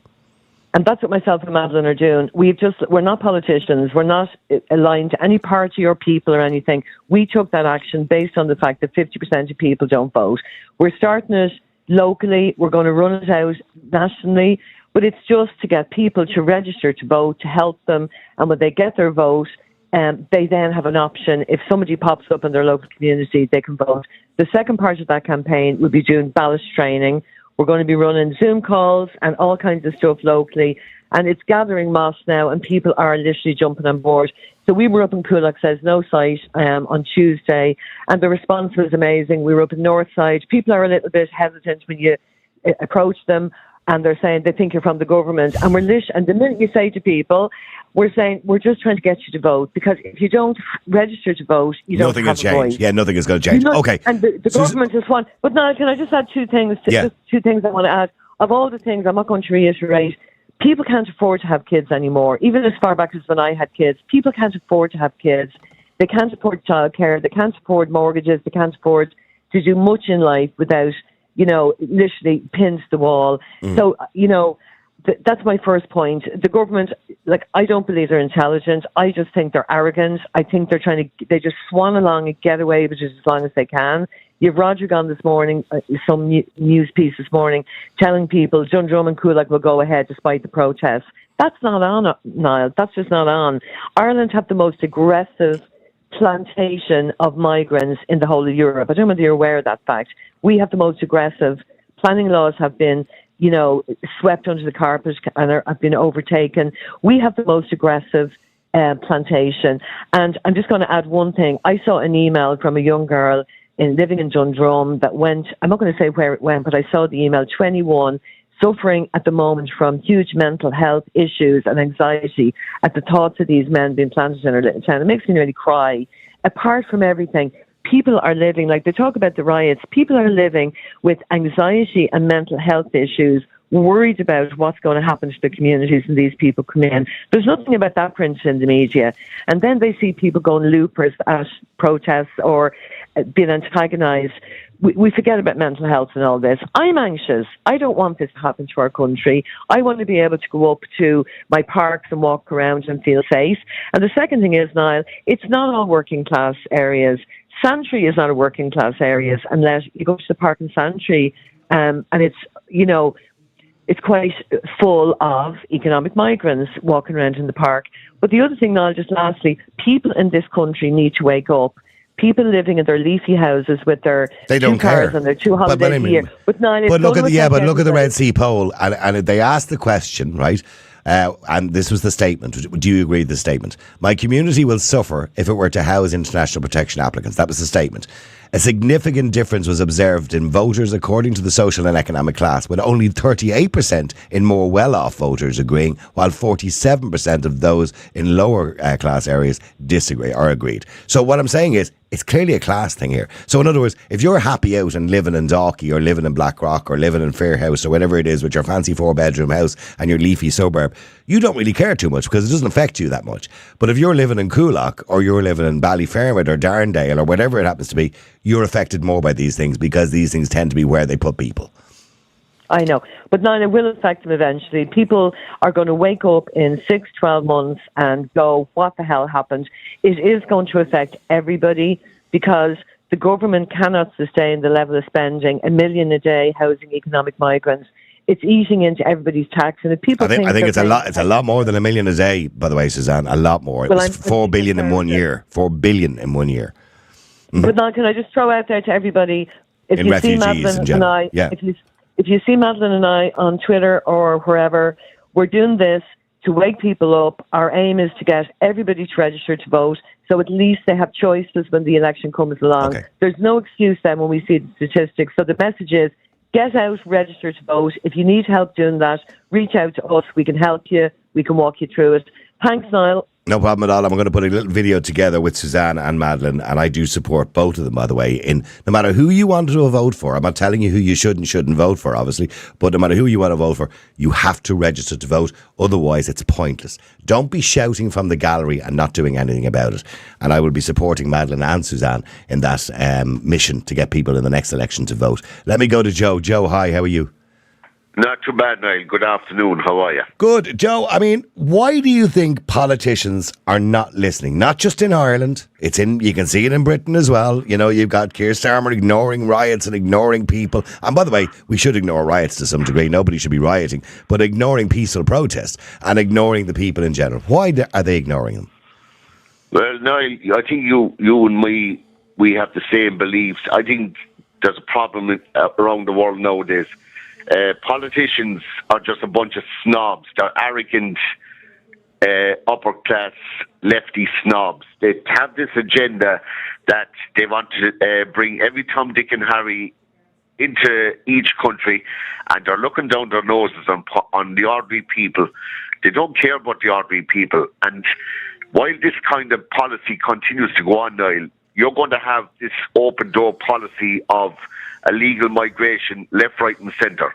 And that's what myself and Madeline are doing. We're not politicians. We're not aligned to any party or people or anything. We took that action based on the fact that 50% of people don't vote. We're starting it locally. We're going to run it out nationally. But it's just to get people to register to vote, to help them. And when they get their vote, they then have an option. If somebody pops up in their local community, they can vote. The second part of that campaign will be doing ballot training. We're going to be running Zoom calls and all kinds of stuff locally. And it's gathering moss now, and people are literally jumping on board. So we were up in Coolock, says no site, on Tuesday, and the response was amazing. We were up in Northside. People are a little bit hesitant when you approach them, and they're saying they think you're from the government. And and the minute you say to people, we're saying we're just trying to get you to vote, because if you don't register to vote, you don't have a voice. Yeah, nothing is going to change. Okay. And the government is one. But now, can I just add 2 things? Just 2 things I want to add. Of all the things, I'm not going to reiterate, people can't afford to have kids anymore. Even as far back as when I had kids, people can't afford to have kids. They can't afford childcare. They can't afford mortgages. They can't afford to do much in life without, you know, literally pinned to the wall. So, you know, that's my first point. The government, like, I don't believe they're intelligent. I just think they're arrogant. I think they just swan along and get away with it as long as they can. You've Roger gone this morning, some news piece this morning, telling people Dundrum and Coolock will go ahead despite the protests. That's not on, Niall. That's just not on. Ireland have the most aggressive plantation of migrants in the whole of Europe. I don't know whether you're aware of that fact. We have the most aggressive. Planning laws have been, you know, swept under the carpet and have been overtaken. We have the most aggressive plantation. And I'm just going to add one thing. I saw an email from a young girl living in Dundrum that went, I'm not going to say where it went, but I saw the email, 21, suffering at the moment from huge mental health issues and anxiety at the thoughts of these men being planted in her little town. It makes me really cry. Apart from everything, people are living, like they talk about the riots, people are living with anxiety and mental health issues, worried about what's going to happen to the communities when these people come in. There's nothing about that printed in the media. And then they see people going loopers at protests or being antagonised. We forget about mental health and all this. I'm anxious. I don't want this to happen to our country. I want to be able to go up to my parks and walk around and feel safe. And the second thing is, Niall, it's not all working class areas. Santry is not a working class area unless you go to the park in Santry and it's, you know, it's quite full of economic migrants walking around in the park. But the other thing, Niall, just lastly, people in this country need to wake up. People living in their leafy houses with their two cars and their 2 holidays a year. But look at the Red C poll, and they asked the question, right? And this was the statement. Do you agree with the statement? My community will suffer if it were to house international protection applicants. That was the statement. A significant difference was observed in voters according to the social and economic class, with only 38% in more well-off voters agreeing, while 47% of those in lower class areas disagree or agreed. So what I'm saying is, it's clearly a class thing here. So in other words, if you're happy out and living in Dalkey or living in Blackrock or living in Fairhouse or whatever it is with your fancy 4-bedroom house and your leafy suburb, you don't really care too much because it doesn't affect you that much. But if you're living in Coolock or you're living in Ballyfermot or Darndale or whatever it happens to be, you're affected more by these things because these things tend to be where they put people. I know. But now it will affect them eventually. People are going to wake up in 6-12 months and go, what the hell happened? It is going to affect everybody because the government cannot sustain the level of spending, $1 million a day housing economic migrants. It's eating into everybody's tax. And if people I think it's a lot. It's a lot more than $1 million a day, by the way, Suzanne. A lot more. It was $4 billion in 1 year. $4 billion in 1 year. Mm-hmm. But now, can I just throw out there to everybody, if you see Madeline and I, if you see Madeline and I on Twitter or wherever, we're doing this to wake people up. Our aim is to get everybody to register to vote, so at least they have choices when the election comes along. Okay. There's no excuse then when we see the statistics. So the message is, get out, register to vote. If you need help doing that, reach out to us. We can help you. We can walk you through it. Thanks, Niall. No problem at all. I'm going to put a little video together with Suzanne and Madeline, and I do support both of them, by the way, in no matter who you want to vote for. I'm not telling you who you should and shouldn't vote for, obviously, but no matter who you want to vote for, you have to register to vote. Otherwise, it's pointless. Don't be shouting from the gallery and not doing anything about it. And I will be supporting Madeline and Suzanne in that mission to get people in the next election to vote. Let me go to Joe. Joe, hi, how are you? Not too bad, Niall. Good afternoon. How are you? Good. Joe, I mean, why do you think politicians are not listening? Not just in Ireland. You can see it in Britain as well. You know, you've got Keir Starmer ignoring riots and ignoring people. And by the way, we should ignore riots to some degree. Nobody should be rioting. But ignoring peaceful protest and ignoring the people in general. Why are they ignoring them? Well, Niall, I think you and me, we have the same beliefs. I think there's a problem around the world nowadays. Politicians are just a bunch of snobs. They're arrogant, upper-class, lefty snobs. They have this agenda that they want to bring every Tom, Dick and Harry into each country, and they're looking down their noses on the ordinary people. They don't care about the ordinary people. And while this kind of policy continues to go on, Niall, you're going to have this open-door policy of illegal migration left, right and centre.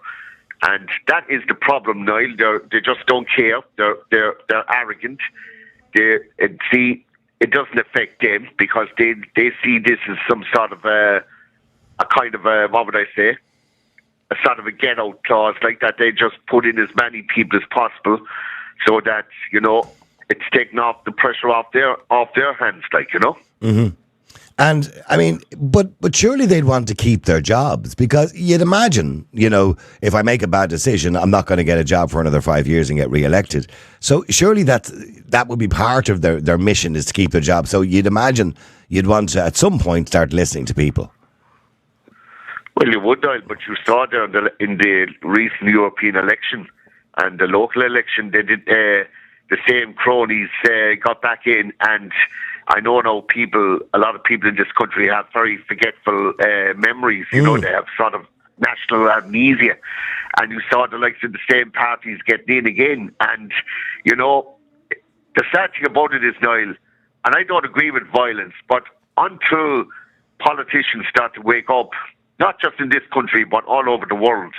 And that is the problem, Niall. They just don't care. They're arrogant. It doesn't affect them because they see this as some sort of a kind of a, what would I say, a sort of a get-out clause like that. They just put in as many people as possible so that, you know, it's taking off the pressure off their hands, like, you know. Mm-hmm. And, I mean, but surely they'd want to keep their jobs because you'd imagine, you know, if I make a bad decision, I'm not going to get a job for another 5 years and get re-elected. So surely that would be part of their mission is to keep their job. So you'd imagine you'd want to, at some point, start listening to people. Well, you would, Niall, but you saw there in the recent European election and the local election, the same cronies got back in, and I know now a lot of people in this country have very forgetful memories. You know, they have sort of national amnesia, and you saw the likes of the same parties getting in again. And, you know, the sad thing about it is, Niall, and I don't agree with violence, but until politicians start to wake up, not just in this country, but all over the world,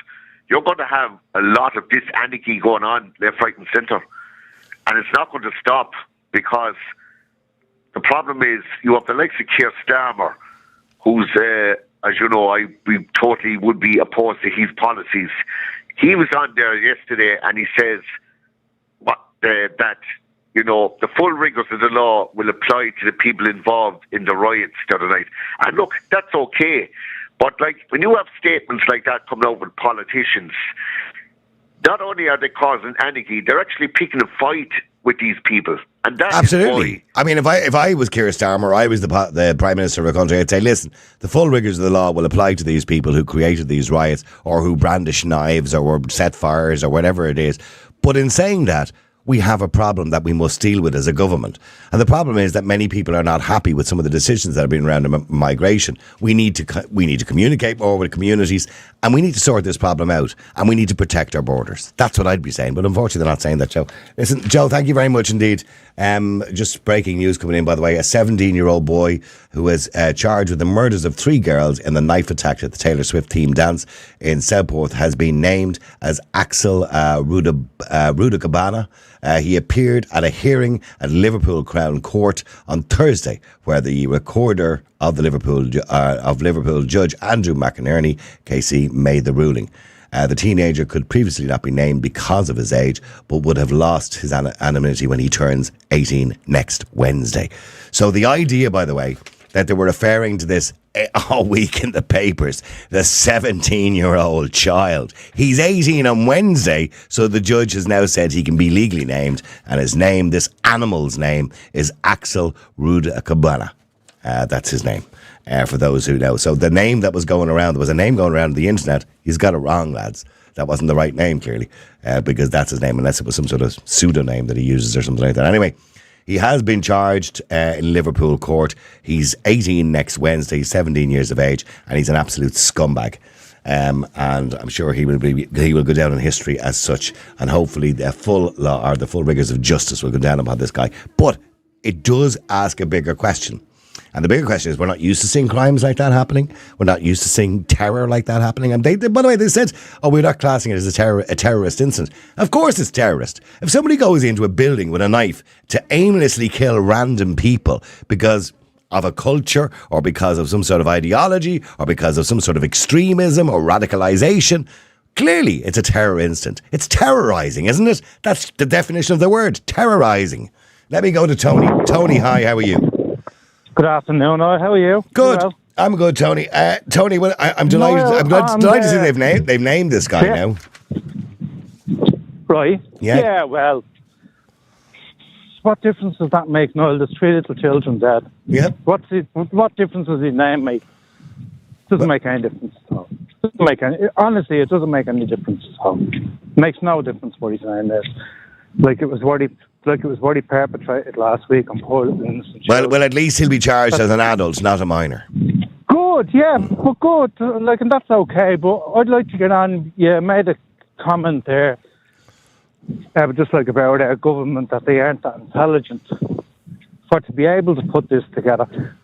you're going to have a lot of this anarchy going on left, right and centre. And it's not going to stop, because the problem is you have the likes of Keir Starmer, who's, as you know, we totally would be opposed to his policies. He was on there yesterday and he says that, you know, the full rigours of the law will apply to the people involved in the riots the other night. And look, that's okay. But, like, when you have statements like that coming out with politicians, not only are they causing anarchy, they're actually picking a fight with these people. And that absolutely. Is I mean, if I was Keir Starmer, I was the Prime Minister of a country, I'd say, listen, the full rigours of the law will apply to these people who created these riots or who brandish knives or set fires or whatever it is. But in saying that, we have a problem that we must deal with as a government. And the problem is that many people are not happy with some of the decisions that have been around migration. We need to communicate more with communities, and we need to sort this problem out, and we need to protect our borders. That's what I'd be saying, but unfortunately they're not saying that, Joe. Listen, Joe, thank you very much indeed. Just breaking news coming in, by the way. A 17-year-old boy who was charged with the murders of 3 girls in the knife attack at the Taylor Swift team dance in Southport has been named as Axel Rudakabana. He appeared at a hearing at Liverpool Crown Court on Thursday, where the recorder of the Liverpool Judge Andrew McInerney, KC, made the ruling. The teenager could previously not be named because of his age, but would have lost his anonymity when he turns 18 next Wednesday. So the idea, by the way, that they were referring to this all week in the papers, the 17-year-old child. He's 18 on Wednesday, so the judge has now said he can be legally named, and his name, this animal's name, is Axel Rudakabana. That's his name, for those who know. So the name that was going around, there was a name going around the internet. He's got it wrong, lads. That wasn't the right name, clearly, because that's his name, unless it was some sort of pseudonym that he uses or something like that. Anyway, he has been charged in Liverpool court. He's 18 next Wednesday. He's 17 years of age, and he's an absolute scumbag. And I'm sure he will go down in history as such. And hopefully, the full law or the full rigours of justice will go down upon this guy. But it does ask a bigger question. And the bigger question is, we're not used to seeing crimes like that happening. We're not used to seeing terror like that happening. And they by the way, they said, we're not classing it as a terrorist incident. Of course it's terrorist. If somebody goes into a building with a knife to aimlessly kill random people because of a culture or because of some sort of ideology or because of some sort of extremism or radicalisation, clearly it's a terror incident. It's terrorising, isn't it? That's the definition of the word, terrorising. Let me go to Tony. Tony, hi, how are you? Good afternoon, Niall. How are you? Good. Well? I'm good, Tony. Tony, well, I'm delighted. Niall, I'm delighted to see they've named this guy now. Right. Yeah. Yeah. Well, what difference does that make, Niall? There's 3 little children dead. Yeah. What difference does his name make? Doesn't make any difference at all. Honestly, it doesn't make any difference at all. It makes no difference what his name is. Like it was what he perpetrated last week on poor innocent children. Well, at least he'll be charged as an adult, not a minor. Good, yeah, but good. Like, and that's okay. But I'd like to get on. You made a comment there, just like about our government, that they aren't that intelligent for to be able to put this together.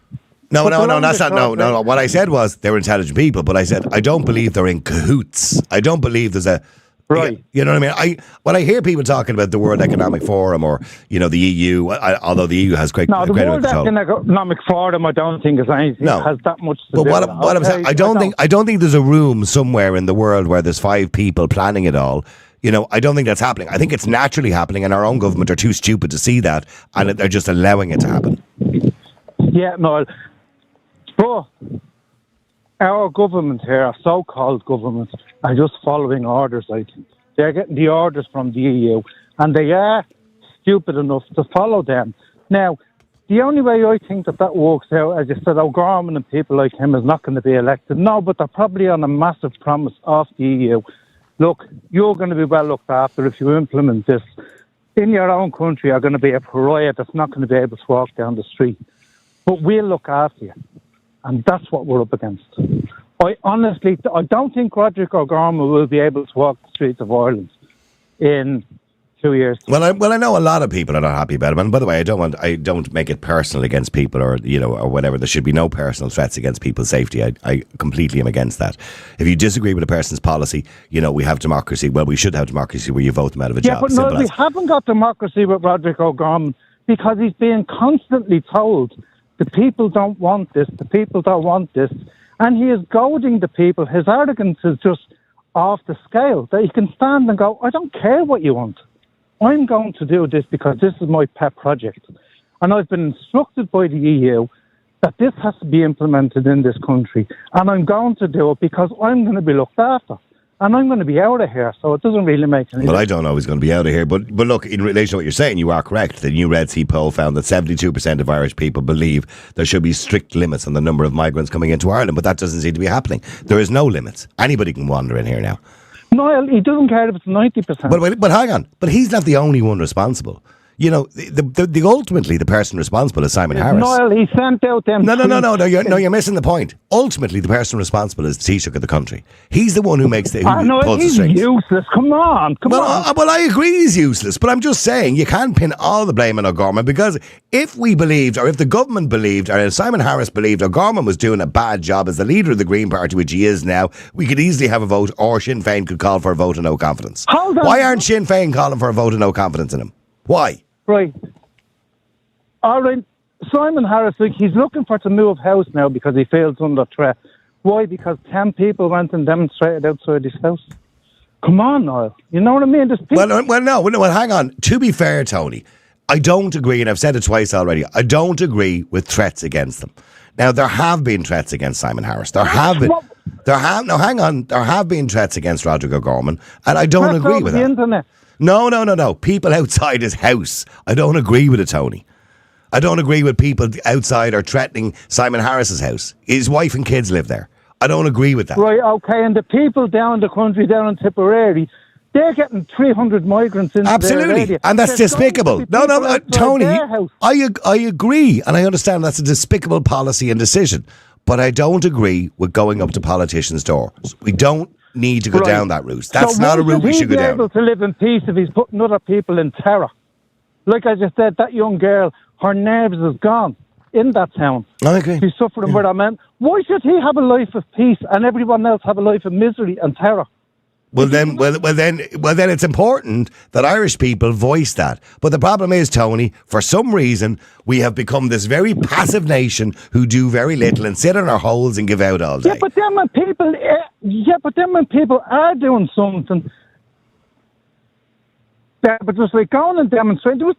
No, that's not. No. What I said was they're intelligent people, but I said I don't believe they're in cahoots. I don't believe there's a. Right. You know what I mean? When I hear people talking about the World Economic Forum or, you know, the EU, although the EU has great the World control. Economic Forum, I don't think has that much to do with it. What I'm saying, I don't think there's a room somewhere in the world where there's 5 people planning it all. You know, I don't think that's happening. I think it's naturally happening, and our own government are too stupid to see that, and they're just allowing it to happen. Yeah, no. But our government here, our so-called government, are just following orders, I think. They're getting the orders from the EU, and they are stupid enough to follow them. Now, the only way I think that works out, as you said, O'Gorman and people like him is not going to be elected. No, but they're probably on a massive promise of the EU. Look, you're going to be well looked after if you implement this. in your own country are going to be a pariah that's not going to be able to walk down the street. But we'll look after you. And that's what we're up against. I don't think Roderick O'Gorman will be able to walk the streets of Ireland in 2 years. Well, I know a lot of people are not happy about him. And by the way, I don't make it personal against people or whatever. There should be no personal threats against people's safety. I completely am against that. If you disagree with a person's policy, we have democracy. Well, we should have democracy where you vote them out of a job. Yeah, but no, we haven't got democracy with Roderick O'Gorman because he's being constantly told the people don't want this, the people don't want this. And he is goading the people. His arrogance is just off the scale. That he can stand and go, I don't care what you want. I'm going to do this because this is my pet project. And I've been instructed by the EU that this has to be implemented in this country. And I'm going to do it because I'm going to be looked after. And I'm going to be out of here, so it doesn't really make any sense. Well, I don't know he's going to be out of here. But look, in relation to what you're saying, you are correct. The new Red C poll found that 72% of Irish people believe there should be strict limits on the number of migrants coming into Ireland. But that doesn't seem to be happening. There is no limits. Anybody can wander in here now. Niall, he doesn't care if it's 90%. But hang on. But he's not the only one responsible. The ultimately the person responsible is Simon Harris. Niall, he sent out them. No. You're missing the point. Ultimately, the person responsible is the Taoiseach of the country. He's the one who makes the pulls the strings. He's useless. Come on. Well, I agree he's useless, but I'm just saying you can't pin all the blame on O'Gorman because if we believed, or if the government believed, or if Simon Harris believed O'Gorman was doing a bad job as the leader of the Green Party, which he is now, we could easily have a vote, or Sinn Féin could call for a vote of no confidence. Hold on. Why aren't Sinn Féin calling for a vote of no confidence in him? Why? Right. All right. Simon Harris, he's looking for to move house now because he feels under threat. Why? Because 10 people went and demonstrated outside his house. Come on, Niall. You know what I mean? Well, hang on. To be fair, Tony, I don't agree, and I've said it twice already, I don't agree with threats against them. Now, there have been threats against Simon Harris. There have been threats against Roderick O'Gorman, and I don't agree with that. Internet. No. People outside his house. I don't agree with it, Tony. I don't agree with people outside or threatening Simon Harris's house. His wife and kids live there. I don't agree with that. Right, okay, and the people down the country, down in Tipperary, they're getting 300 migrants into Absolutely, their area. and that's despicable. No, Tony, I agree, and I understand that's a despicable policy and decision, but I don't agree with going up to politicians' doors. We don't need to go down that route. That's not a route we should go down. He's able to live in peace if he's putting other people in terror. Like I just said, that young girl, her nerves is gone in that town. Okay. She's suffering with her man. Why should he have a life of peace and everyone else have a life of misery and terror? Well then it's important that Irish people voice that. But the problem is, Tony, for some reason, we have become this very passive nation who do very little and sit in our holes and give out all day. Yeah, but then when people are doing something, but just like going and demonstrating, there was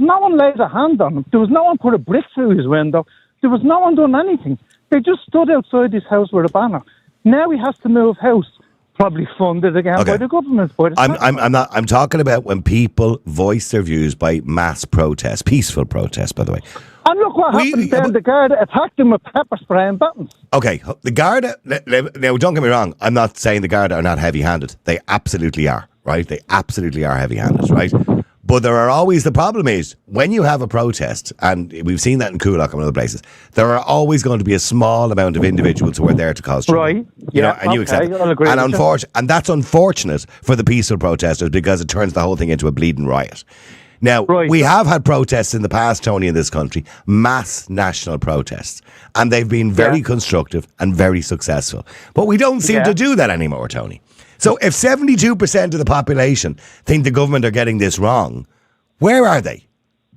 no one laid a hand on him. There was no one put a brick through his window. There was no one doing anything. They just stood outside his house with a banner. Now he has to move house. Probably funded again by the government. I'm talking about when people voice their views by mass protest, peaceful protest, by the way. And look what happened then. The Garda attacked him with pepper spray and buttons. Okay, the Garda, now don't get me wrong, I'm not saying the Garda are not heavy-handed. They absolutely are, right? They absolutely are heavy-handed, right? But there are always, the problem is, when you have a protest, and we've seen that in Coolock and other places, there are always going to be a small amount of individuals who are there to cause trouble. Right. You accept it. I'll agree and that's unfortunate for the peaceful protesters because it turns the whole thing into a bleeding riot. Now, we have had protests in the past, Tony, in this country, mass national protests, and they've been very constructive and very successful. But we don't seem to do that anymore, Tony. So if 72% of the population think the government are getting this wrong, where are they?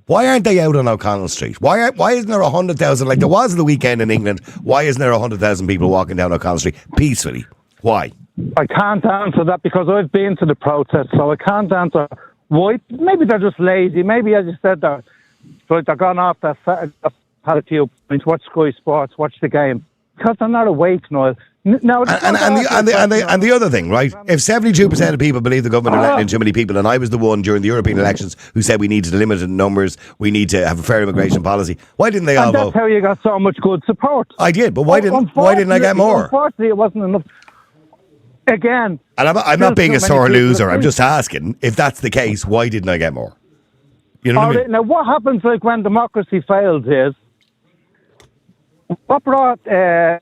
Why aren't they out on O'Connell Street? Why isn't there 100,000, like there was the weekend in England, why isn't there 100,000 people walking down O'Connell Street peacefully? Why? I can't answer that because I've been to the protest, so I can't answer why. Maybe they're just lazy. Maybe, as you said, they're gone off that had a few points, watch Sky Sports, watch the game. Because they're not awake, Niall. Now, and the other thing, right? If 72% of people believe the government are letting in too many people, and I was the one during the European elections who said we needed limited numbers, we need to have a fair immigration policy, why didn't they all vote? That's how you got so much good support. I did, but why didn't I get more? Unfortunately, it wasn't enough. again. And I'm not being a sore loser. I'm just asking, if that's the case, why didn't I get more? You know what I mean? Right, now, what happens like when democracy fails is, what brought for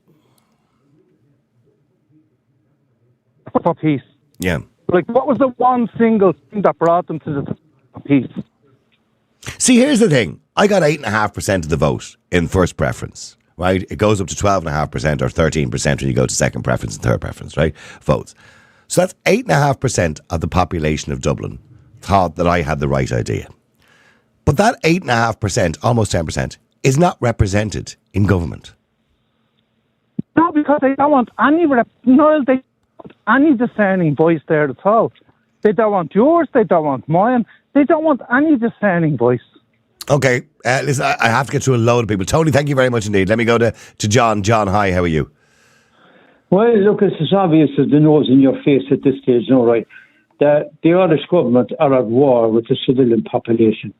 peace? Yeah. Like, what was the one single thing that brought them to the peace? See, here's the thing. I got 8.5% of the vote in first preference, right? It goes up to 12.5% or 13% when you go to second preference and third preference, right? Votes. So that's 8.5% of the population of Dublin thought that I had the right idea. But that 8.5%, almost 10%, is not represented in government. No, because they don't want any they don't want any discerning voice there at all. They don't want yours, they don't want mine, they don't want any discerning voice. Okay, listen, I have to get through a load of people. Tony, thank you very much indeed. Let me go to John. John, hi, how are you? Well, look, it's obvious as the nose in your face at this stage, no, right? That the Irish government are at war with the civilian population.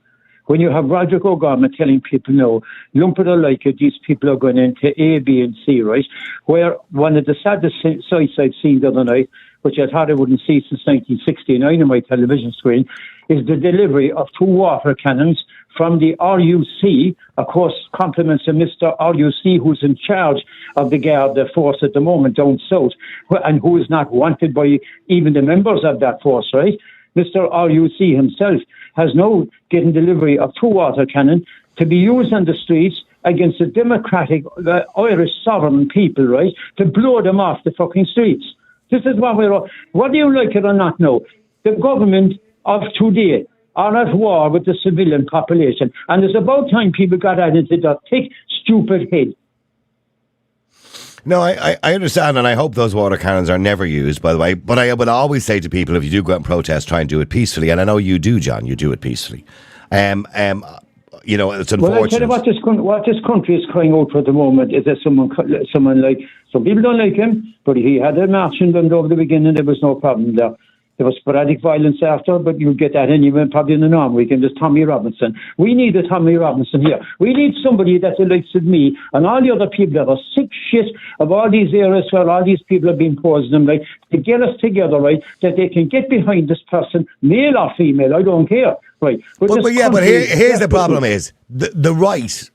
When you have Roger O'Gorman telling people, no, lump it or like it, these people are going into A, B, and C, right? Where one of the saddest sights I've seen the other night, which I thought I wouldn't see since 1969 on my television screen, is the delivery of 2 water cannons from the RUC, of course, compliments to Mr. RUC, who's in charge of the Garda force at the moment down south, and who is not wanted by even the members of that force, right? Mr. RUC himself has now given delivery of 2 water cannon to be used on the streets against the democratic Irish sovereign people, right, to blow them off the fucking streets. This is what we're... Whether you like it or not, no. The government of today are at war with the civilian population. And it's about time people got out into that thick, stupid head. No, I understand, and I hope those water cannons are never used, by the way. But I would always say to people, if you do go out and protest, try and do it peacefully. And I know you do, John. You do it peacefully. You know, it's unfortunate. Well, I tell you what this country is crying out for at the moment is that someone like... Some people don't like him, but he had a march in Dundee over the weekend and there was no problem there. There was sporadic violence after, but you'll get that anyway, probably in the Norm weekend. There's Tommy Robinson. We need a Tommy Robinson here. We need somebody that's the likes of me and all the other people that are sick shit of all these areas where all these people have been posing them, right, to get us together, right, that they can get behind this person, male or female, I don't care, right. But here's the problem is, the right...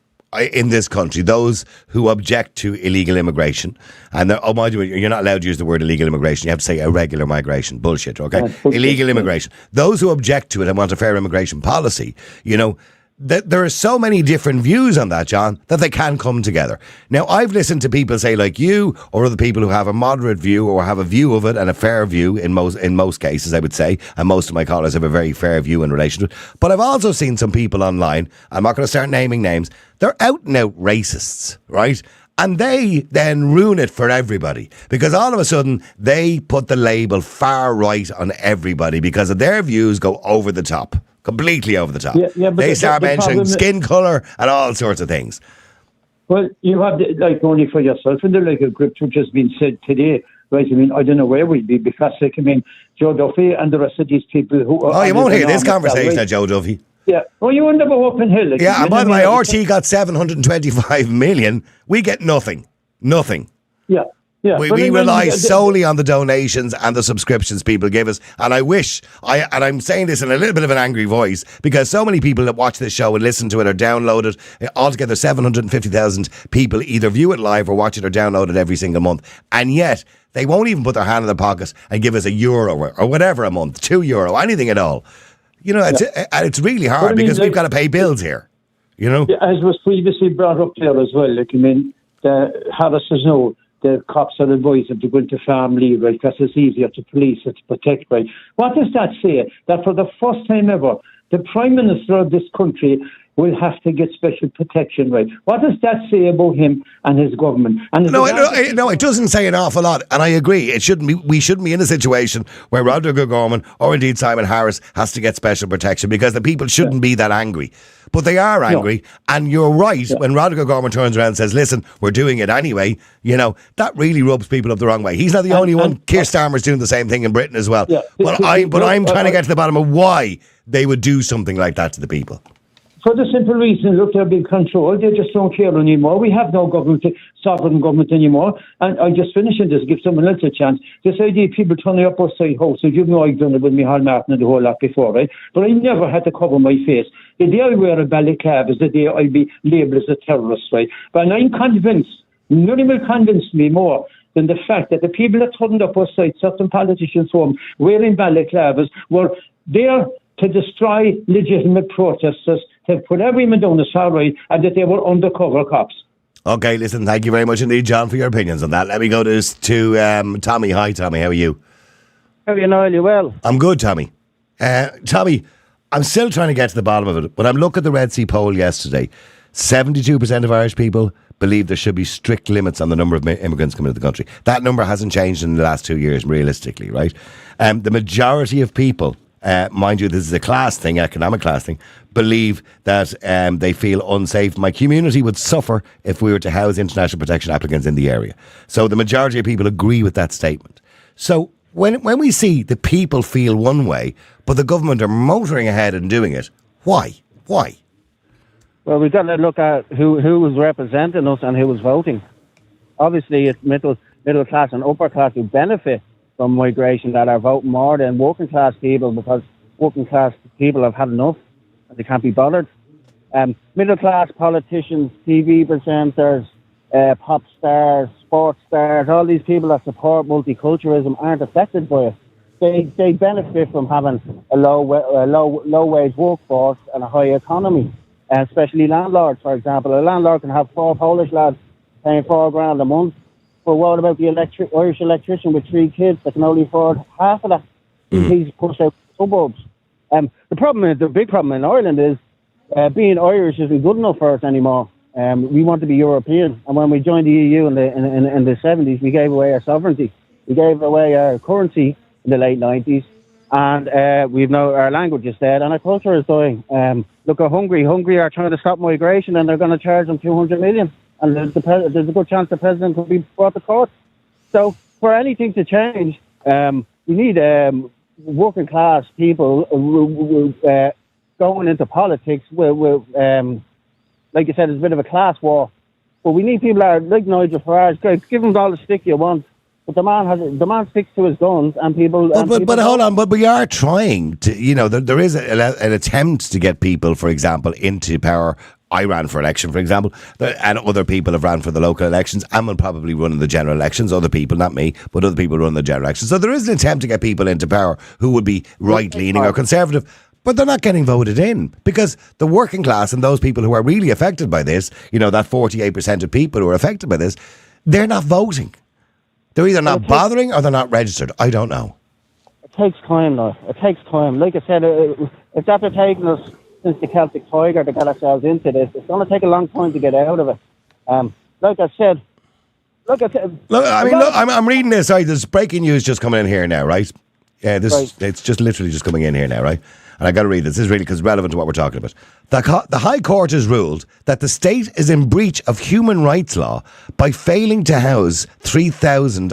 in this country, those who object to illegal immigration, and mind you, you're not allowed to use the word illegal immigration, you have to say irregular migration, bullshit, okay? Illegal immigration. Those who object to it and want a fair immigration policy, you know, there are so many different views on that, John, that they can come together. Now, I've listened to people say like you, or other people who have a moderate view or have a view of it and a fair view in most cases, I would say, and most of my callers have a very fair view in relation to it. But I've also seen some people online, I'm not going to start naming names, they're out and out racists, right? And they then ruin it for everybody because all of a sudden they put the label far right on everybody because of their views go over the top. Completely over the top. They start mentioning skin colour and all sorts of things. Well, you have, only for yourself, and like a grip which has been said today, right? I mean, I don't know where we'd be because, Joe Duffy and the rest of these people who are... Oh, you won't hear this conversation at Joe Duffy. Yeah. Well, you wonder about open hill. And by the way, RT got 725 million. We get nothing. Nothing. Yeah. Yeah, we rely solely on the donations and the subscriptions people give us. And I wish, and I'm saying this in a little bit of an angry voice, because so many people that watch this show and listen to it or download it, altogether 750,000 people either view it live or watch it or download it every single month. And yet, they won't even put their hand in their pockets and give us €1 or whatever a month, €2, anything at all. You know, it's really hard because we've got to pay bills here. You know? As was previously brought up there as well, Harris says no. The cops are advised to go into farm leave, right, because it's easier to police it, to protect, right. What does that say? That for the first time ever, the Prime Minister of this country will have to get special protection, right? What does that say about him and his government? And no, it doesn't say an awful lot, and I agree. It shouldn't be. We shouldn't be in a situation where Roderick O'Gorman or indeed Simon Harris has to get special protection because the people shouldn't be that angry. But they are angry, and you're right when Roderick O'Gorman turns around and says, listen, we're doing it anyway, you know, that really rubs people up the wrong way. He's not the only one. Keir Starmer's doing the same thing in Britain as well. Yeah, I'm trying to get to the bottom of why they would do something like that to the people. For the simple reason, look, they're being controlled. They just don't care anymore. We have no government, sovereign government anymore. And I just finishing this, give someone else a chance. This idea of people turning up outside houses, you know I've done it with me, Hal Martin and the whole lot before, right? But I never had to cover my face. The day I wear a balaclava is the day I'll be labelled as a terrorist, right? But I'm convinced, nothing will convince me more than the fact that the people that turned up outside certain politicians' home wearing balaclavas were there to destroy legitimate protesters, to put everyone down the side, and that they were undercover cops. Okay, listen, thank you very much indeed, John, for your opinions on that. Let me go to Tommy. Hi, Tommy, how are you? How are you, Niall? You well? I'm good, Tommy. Tommy, I'm still trying to get to the bottom of it. When I'm looking at the Red Sea poll yesterday, 72% of Irish people believe there should be strict limits on the number of immigrants coming into the country. That number hasn't changed in the last 2 years, realistically, right? The majority of people, mind you, this is a class thing, economic class thing, believe that they feel unsafe. My community would suffer if we were to house international protection applicants in the area. So the majority of people agree with that statement. So when we see the people feel one way, but the government are motoring ahead and doing it, why? Why? Well, we've got to look at who was representing us and who was voting. Obviously, it's middle class and upper class who benefit from migration that are voting more than working class people, because working class people have had enough and they can't be bothered. Middle class politicians, TV presenters, pop stars, sports stars, all these people that support multiculturalism aren't affected by it. They benefit from having a low wage workforce and a high economy. Especially landlords, for example. A landlord can have 4 Polish lads paying $4,000 a month. But what about the Irish electrician with 3 kids that can only afford half of that? He's pushed out the suburbs. The big problem in Ireland is being Irish isn't good enough for us anymore. We want to be European. And when we joined the EU in the 70s, we gave away our sovereignty. We gave away our currency in the late 90s. And we've now, our language is dead and our culture is dying. Look at Hungary. Hungary are trying to stop migration and they're going to charge them 200 million. And there's a good chance the president could be brought to court. So for anything to change, we need working class people going into politics. Like you said, it's a bit of a class war. But we need people that are like Nigel Farage. Guys, give him all the stick you want. But the man sticks to his guns, and people. But hold on, but we are trying to. There is an attempt to get people, for example, into power. I ran for election, for example, and other people have ran for the local elections and will probably run in the general elections. Other people, not me, but other people run the general elections. So there is an attempt to get people into power who would be right-leaning or conservative, but they're not getting voted in because the working class and those people who are really affected by this, that 48% of people who are affected by this, they're not voting. They're either not bothering or they're not registered. I don't know. It takes time, though. It takes time. Like I said, it's after taking us since the Celtic Tiger to get ourselves into this. It's going to take a long time to get out of it. Like I said. Look, I'm reading this. Sorry, there's breaking news just coming in here now, right? Yeah, It's just literally just coming in here now, right? And I got to read this. This is really because it's relevant to what we're talking about. The High Court has ruled that the state is in breach of human rights law by failing to house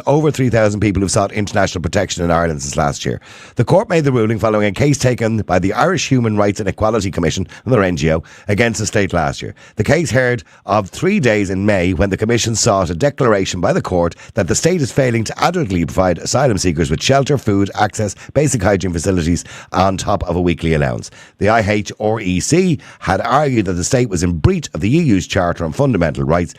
over 3,000 people who've sought international protection in Ireland since last year. The court made the ruling following a case taken by the Irish Human Rights and Equality Commission, another NGO, against the state last year. The case heard of 3 days in May when the commission sought a declaration by the court that the state is failing to adequately provide asylum seekers with shelter, food, access, basic hygiene facilities on top of a weekly allowance. The IHREC had argued that the state was in breach of the EU's Charter on Fundamental Rights.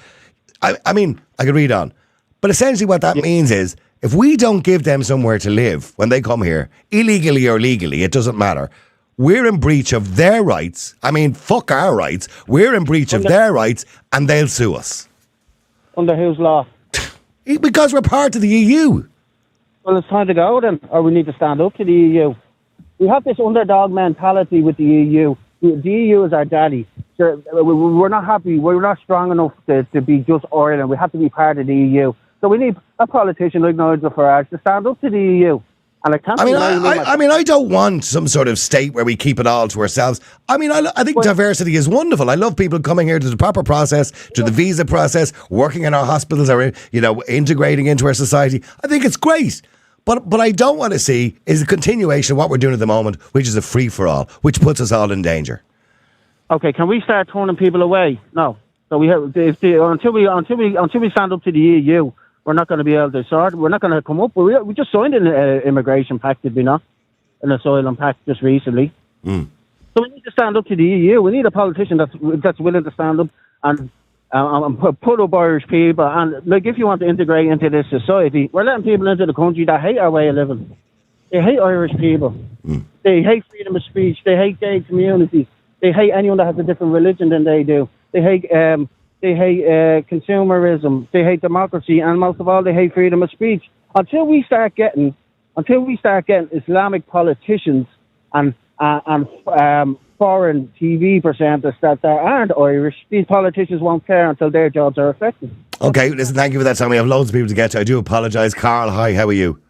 I mean, I could read on. But essentially what that means is, if we don't give them somewhere to live when they come here, illegally or legally, it doesn't matter, we're in breach of their rights. I mean, fuck our rights. We're in breach of their rights and they'll sue us. Under whose law? Because we're part of the EU. Well, it's time to go then, or we need to stand up to the EU. We have this underdog mentality with the EU. The EU is our daddy. We're not happy. We're not strong enough to be just Ireland. We have to be part of the EU. So we need a politician like Nigel Farage to stand up to the EU. And I don't want some sort of state where we keep it all to ourselves. I mean, I think diversity is wonderful. I love people coming here to the proper process, to the visa process, working in our hospitals, or integrating into our society. I think it's great. But I don't want to see is a continuation of what we're doing at the moment, which is a free-for-all, which puts us all in danger. Okay, can we start turning people away? No. So we have until we stand up to the EU, we're not going to be able to sort. We're not going to come up. We just signed an immigration pact, did we not? An asylum pact just recently. So we need to stand up to the EU. We need a politician that's willing to stand up and put up Irish people. And like, if you want to integrate into this society, we're letting people into the country that hate our way of living. They hate Irish people. They hate freedom of speech. They hate gay communities. They hate anyone that has a different religion than they do. They hate consumerism. They hate democracy, and most of all, they hate freedom of speech. Until we start getting Islamic politicians and foreign TV presenters that aren't Irish, these politicians won't care until their jobs are affected. Okay, listen, thank you for that, Tommy. I have loads of people to get to. I do apologise. Carl, hi, how are you?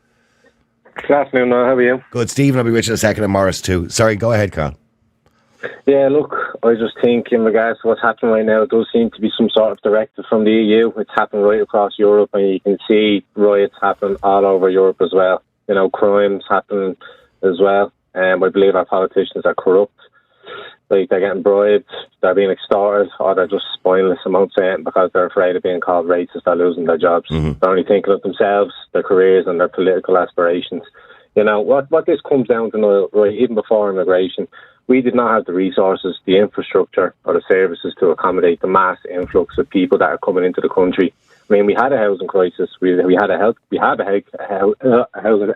Good afternoon, Niall. How are you? Good. Stephen, I'll be with you in a second, and Morris too. Sorry, go ahead, Carl. Yeah, look, I just think in regards to what's happening right now, it does seem to be some sort of directive from the EU. It's happening right across Europe, and you can see riots happen all over Europe as well. You know, crimes happen as well. I believe our politicians are corrupt. Like, they're getting bribed, they're being extorted, or they're just spineless about saying because they're afraid of being called racist or losing their jobs. They're only thinking of themselves, their careers, and their political aspirations. You know, what this comes down to now, right, even before immigration, we did not have the resources, the infrastructure, or the services to accommodate the mass influx of people that are coming into the country. I mean, we had a housing crisis, we had a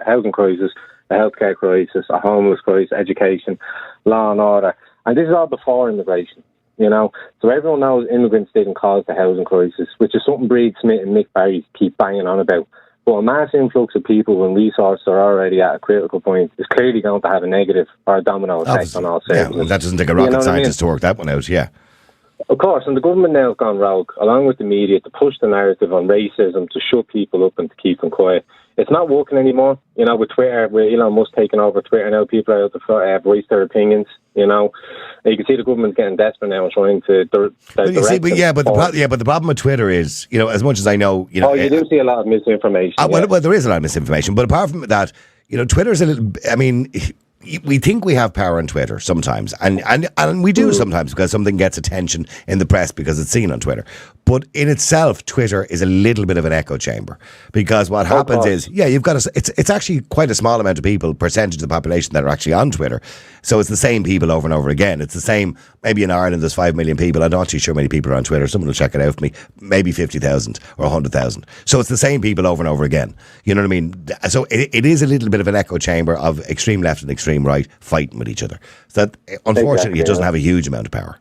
housing crisis, a healthcare crisis, a homeless crisis, education, law and order, and this is all before immigration. You know, so everyone knows immigrants didn't cause the housing crisis, which is something Breed Smith and Mick Barry keep banging on about. But a mass influx of people when resources are already at a critical point is clearly going to have a negative or a domino effect on all services. Yeah, well, that doesn't take a rocket scientist to work that one out, yeah. Of course, and the government now has gone rogue, along with the media, to push the narrative on racism, to shut people up and to keep them quiet. It's not working anymore. You know, with Twitter, with Elon Musk taking over Twitter now, people are able to voice their opinions. You know, and you can see the government's getting desperate now and trying to direct. But the problem with Twitter is, you know, as much as I know, you know, you do see a lot of misinformation. Well, there is a lot of misinformation, but apart from that, you know, Twitter's a little. I mean, we think we have power on Twitter sometimes, and we do sometimes because something gets attention in the press because it's seen on Twitter. But in itself, Twitter is a little bit of an echo chamber, because what happens is, you've got it's actually quite a small amount of people, percentage of the population that are actually on Twitter. So it's the same people over and over again. It's the same. Maybe in Ireland there's 5 million people. I'm not too sure how many people are on Twitter. Someone will check it out for me. Maybe 50,000 or 100,000. So it's the same people over and over again. You know what I mean? So it is a little bit of an echo chamber of extreme left and extreme right fighting with each other. So that, unfortunately, it doesn't have a huge amount of power.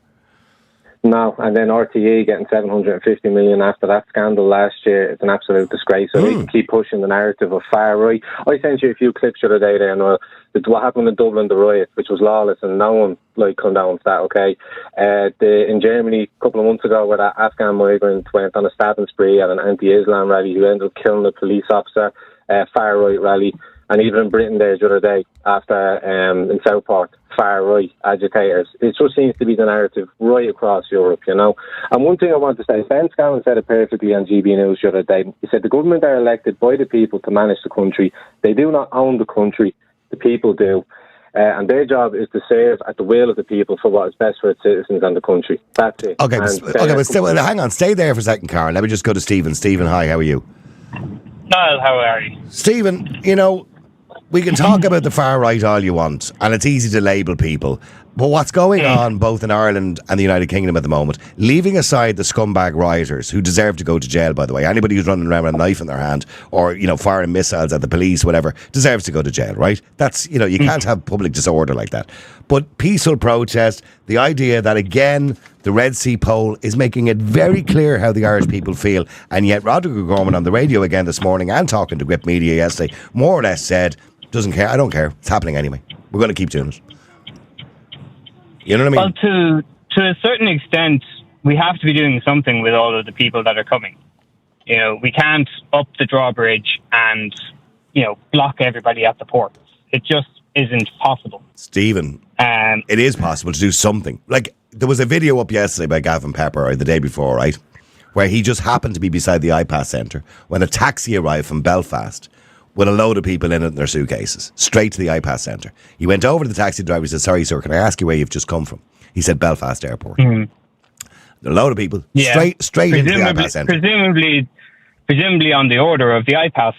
No, and then RTE getting 750 million after that scandal last year. It's an absolute disgrace. So they can keep pushing the narrative of far right. I sent you a few clips the other day there, Noel. What happened in Dublin, the riot, which was lawless, and no one come down with that. Okay, in Germany a couple of months ago, where that Afghan migrant went on a stabbing spree at an anti-Islam rally, who ended up killing a police officer, far right rally. And even in Britain there the other day, after in Southport, far right agitators. It just seems to be the narrative right across Europe, you know. And one thing I want to say, Ben Scanlon said it perfectly on GB News the other day. He said the government are elected by the people to manage the country. They do not own the country, the people do. And their job is to serve at the will of the people for what is best for its citizens and the country. That's it. Okay, but hang on, stay there for a second, Karen. Let me just go to Stephen. Stephen, hi, how are you? Niall, how are you? Stephen, you know, we can talk about the far right all you want, and it's easy to label people. But what's going on both in Ireland and the United Kingdom at the moment, leaving aside the scumbag rioters who deserve to go to jail, by the way, anybody who's running around with a knife in their hand or, you know, firing missiles at the police, whatever, deserves to go to jail, right? That's, you know, you can't have public disorder like that. But peaceful protest, the idea that, again, the Red Sea poll is making it very clear how the Irish people feel, and yet Roderick O'Gorman on the radio again this morning and talking to Grip Media yesterday more or less said, doesn't care, I don't care, it's happening anyway. We're going to keep doing it. You know what I mean? Well, to a certain extent, we have to be doing something with all of the people that are coming. You know, we can't up the drawbridge and, you know, block everybody at the ports. It just isn't possible. Stephen, it is possible to do something. Like, there was a video up yesterday by Gavin Pepper, or the day before, right, where he just happened to be beside the iPass Centre when a taxi arrived from Belfast with a load of people in it in their suitcases, straight to the iPass centre. He went over to the taxi driver. He said, "Sorry, sir, can I ask you where you've just come from?" He said, "Belfast Airport." A load of people, straight into the iPass centre. Presumably on the order of the iPass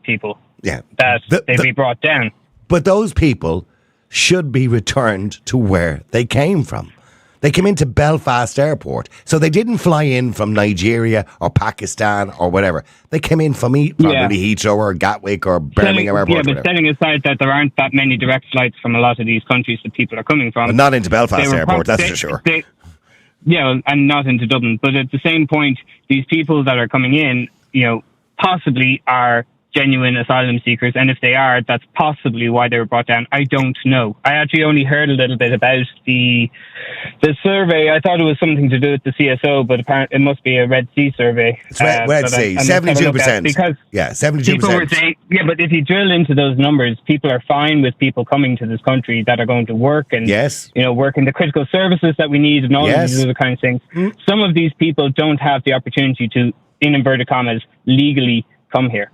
people. Yeah, that they'd be brought down. But those people should be returned to where they came from. They came into Belfast Airport. So they didn't fly in from Nigeria or Pakistan or whatever. They came in from probably Heathrow or Gatwick or Birmingham Airport. Yeah, but setting aside that there aren't that many direct flights from a lot of these countries that people are coming from. But not into Belfast Airport, that's for sure. And not into Dublin. But at the same point, these people that are coming in, possibly are genuine asylum seekers, and if they are, that's possibly why they were brought down. I don't know. I actually only heard a little bit about the survey. I thought it was something to do with the CSO, but apparently it must be a Red Sea survey. It's Red Sea, 72%. Because 72%. People were saying, but if you drill into those numbers, people are fine with people coming to this country that are going to work and work in the critical services that we need and all of these other kinds of things. Some of these people don't have the opportunity to, in inverted commas, legally come here.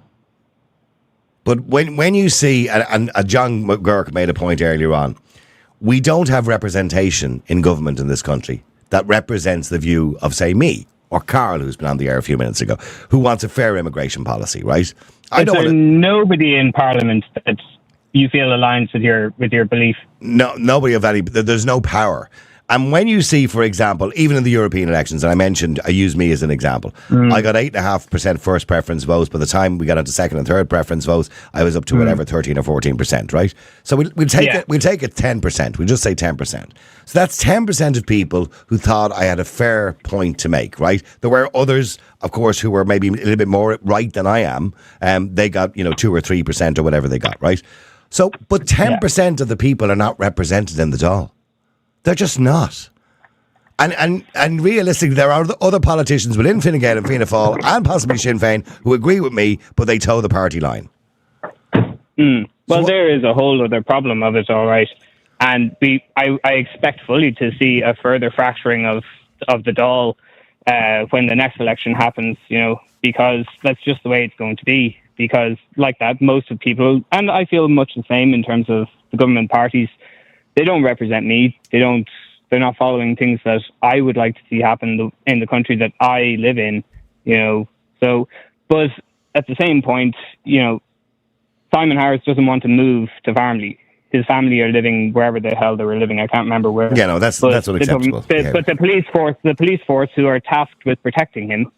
But when you see, and John McGurk made a point earlier on, we don't have representation in government in this country that represents the view of, say, me or Carl, who's been on the air a few minutes ago, who wants a fair immigration policy, right? Nobody in Parliament that you feel aligns with your belief? No, nobody of any. There's no power. And when you see, for example, even in the European elections, and I use me as an example, I got 8.5% first preference votes. By the time we got into second and third preference votes, I was up to whatever 13 or 14%, right? So we'll take it 10%. We'll just say 10%. So that's 10% of people who thought I had a fair point to make, right? There were others, of course, who were maybe a little bit more right than I am. They got 2 or 3% or whatever they got, right? So, but 10% of the people are not represented in the Dáil. They're just not. And realistically, there are other politicians within Fine Gael and Fianna Fáil and possibly Sinn Féin who agree with me, but they toe the party line. Well, there is a whole other problem of it, all right. And I expect fully to see a further fracturing of the Dáil when the next election happens, because that's just the way it's going to be. Because like that, most of people, and I feel much the same in terms of the government parties, they don't represent me. They're not following things that I would like to see happen in the country that I live in, So, but at the same point, Simon Harris doesn't want to move to Farmley. His family are living wherever the hell they were living. I can't remember where. Yeah, no, that's unacceptable. But the police force who are tasked with protecting him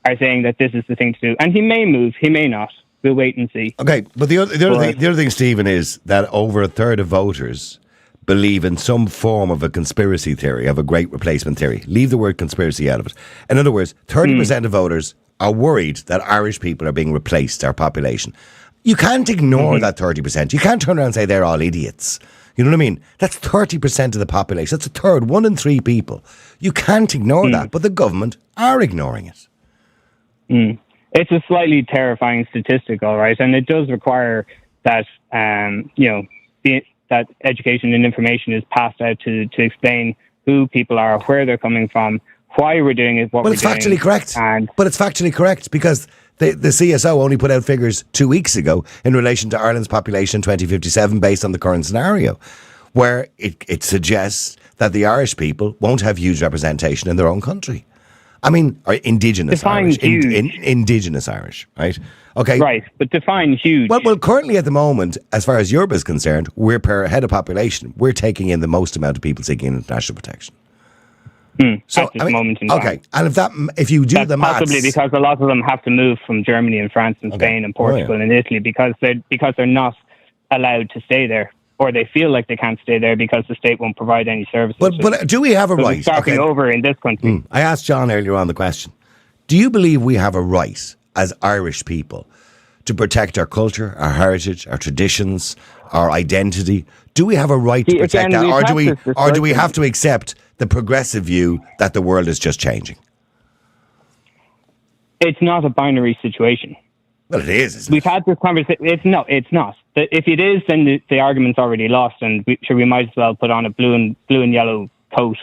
are saying that this is the thing to do. And he may move, he may not. We'll wait and see. Okay, but the other thing, Stephen, is that over a third of voters believe in some form of a conspiracy theory, of a great replacement theory. Leave the word conspiracy out of it. In other words, 30% of voters are worried that Irish people are being replaced, our population. You can't ignore that 30%. You can't turn around and say they're all idiots. You know what I mean? That's 30% of the population. That's a third, 1 in 3 people. You can't ignore that, but the government are ignoring it. It's a slightly terrifying statistic, all right, and it does require that, that education and information is passed out to explain who people are, where they're coming from, why we're doing it, what we're doing. But it's factually correct. But it's factually correct because the CSO only put out figures 2 weeks ago in relation to Ireland's population in 2057 based on the current scenario, where it suggests that the Irish people won't have huge representation in their own country. I mean, indigenous Irish. Indigenous Irish, right? Okay. Right, but define huge. Well, currently at the moment, as far as Europe is concerned, we're per head of population. We're taking in the most amount of people seeking international protection. So, at this moment in time. Okay, and if you do the maths... Possibly because a lot of them have to move from Germany and France and Spain and Portugal and Italy because they're not allowed to stay there. Or they feel like they can't stay there because the state won't provide any services. But do we have a right? Starting over in this country. I asked John earlier on the question. Do you believe we have a right as Irish people to protect our culture, our heritage, our traditions, our identity? Do we have a right to protect that? Or do we have to accept the progressive view that the world is just changing? It's not a binary situation. Well, it is, isn't it? We've had this conversation. It's not. If it is, then the argument's already lost, and we might as well put on a blue and yellow coat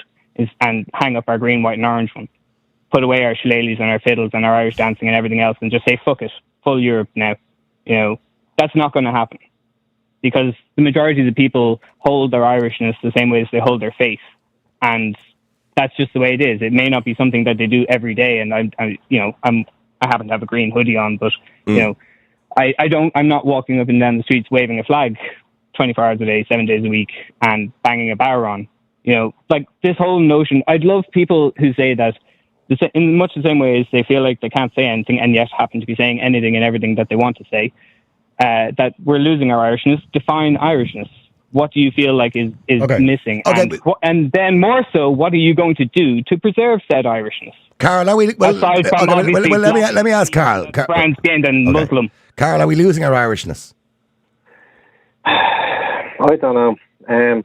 and hang up our green, white, and orange one. Put away our shillelaghs and our fiddles and our Irish dancing and everything else, and just say fuck it, full Europe now. That's not going to happen, because the majority of the people hold their Irishness the same way as they hold their faith, and that's just the way it is. It may not be something that they do every day, and I happen to have a green hoodie on, but I'm not walking up and down the streets waving a flag 24 hours a day, 7 days a week, and banging a bar on. Like this whole notion. I'd love people who say that in much the same way as they feel like they can't say anything and yet happen to be saying anything and everything that they want to say. That we're losing our Irishness. Define Irishness. What do you feel like is missing? Okay. And then more so, what are you going to do to preserve said Irishness? Carl, are we? Aside from let me ask Carl. Brown skinned and Muslim. Carl, are we losing our Irishness? I don't know.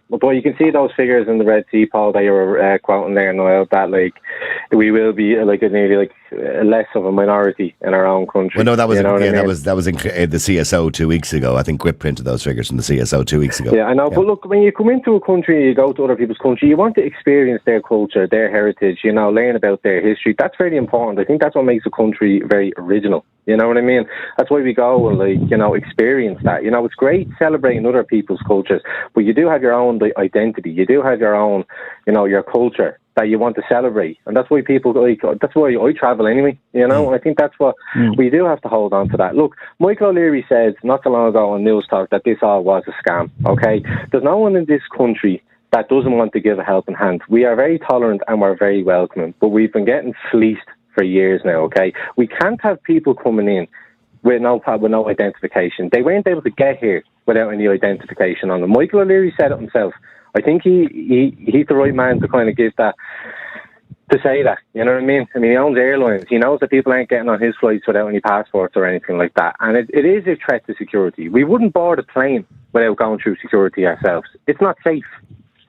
But you can see those figures in the Red Sea poll that you were quoting there, Niall, that we will be nearly less of a minority in our own country. Well, no, that was that was in the CSO 2 weeks ago. I think Grip printed those figures from the CSO 2 weeks ago. Yeah, I know. Yeah. But look, when you come into a country, you go to other people's country, you want to experience their culture, their heritage, learn about their history. That's very important. I think that's what makes a country very original. You know what I mean? That's why we go and experience that. It's great celebrating other people's cultures, but you do have your own identity. You do have your own, your culture that you want to celebrate, and that's why people that's why I travel anyway. I think that's what we do have to hold on to that. Look, Michael O'Leary said not so long ago on News Talk that this all was a scam. Okay, there's no one in this country that doesn't want to give a helping hand. We are very tolerant and we're very welcoming, but we've been getting fleeced for years now. Okay, we can't have people coming in with no identification. They weren't able to get here without any identification on them. Michael O'Leary said it himself. I think he's the right man to kind of give that, to say that. You know what I mean? He owns airlines. He knows that people ain't getting on his flights without any passports or anything like that. And it is a threat to security. We wouldn't board a plane without going through security ourselves. It's not safe.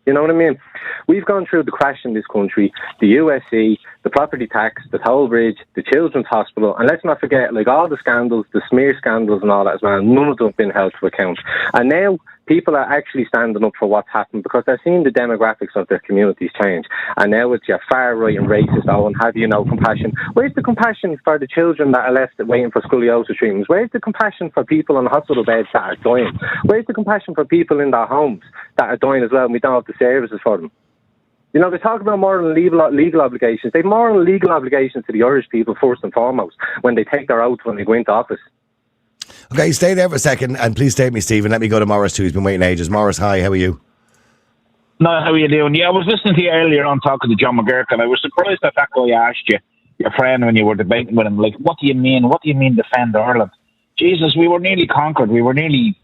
You know what I mean? We've gone through the crash in this country, the USC, the property tax, the toll bridge, the children's hospital, and let's not forget, all the scandals, the smear scandals and all that as well, none of them have been held to account. And now people are actually standing up for what's happened because they're seeing the demographics of their communities change. And now it's your far right and racist, and have you no compassion? Where's the compassion for the children that are left waiting for scoliosis treatments? Where's the compassion for people on hospital beds that are dying? Where's the compassion for people in their homes that are dying as well, and we don't have the services for them? They talk about moral and legal obligations. They have moral and legal obligations to the Irish people first and foremost when they take their oath when they go into office. Okay, stay there for a second, and please stay with me, Stephen. Let me go to Morris too. He's been waiting ages. Morris, hi, how are you? No, how are you doing? Yeah, I was listening to you earlier on talking to John McGurk, and I was surprised that guy asked you, your friend, when you were debating with him, what do you mean? What do you mean defend Ireland? Jesus, we were nearly conquered. We were nearly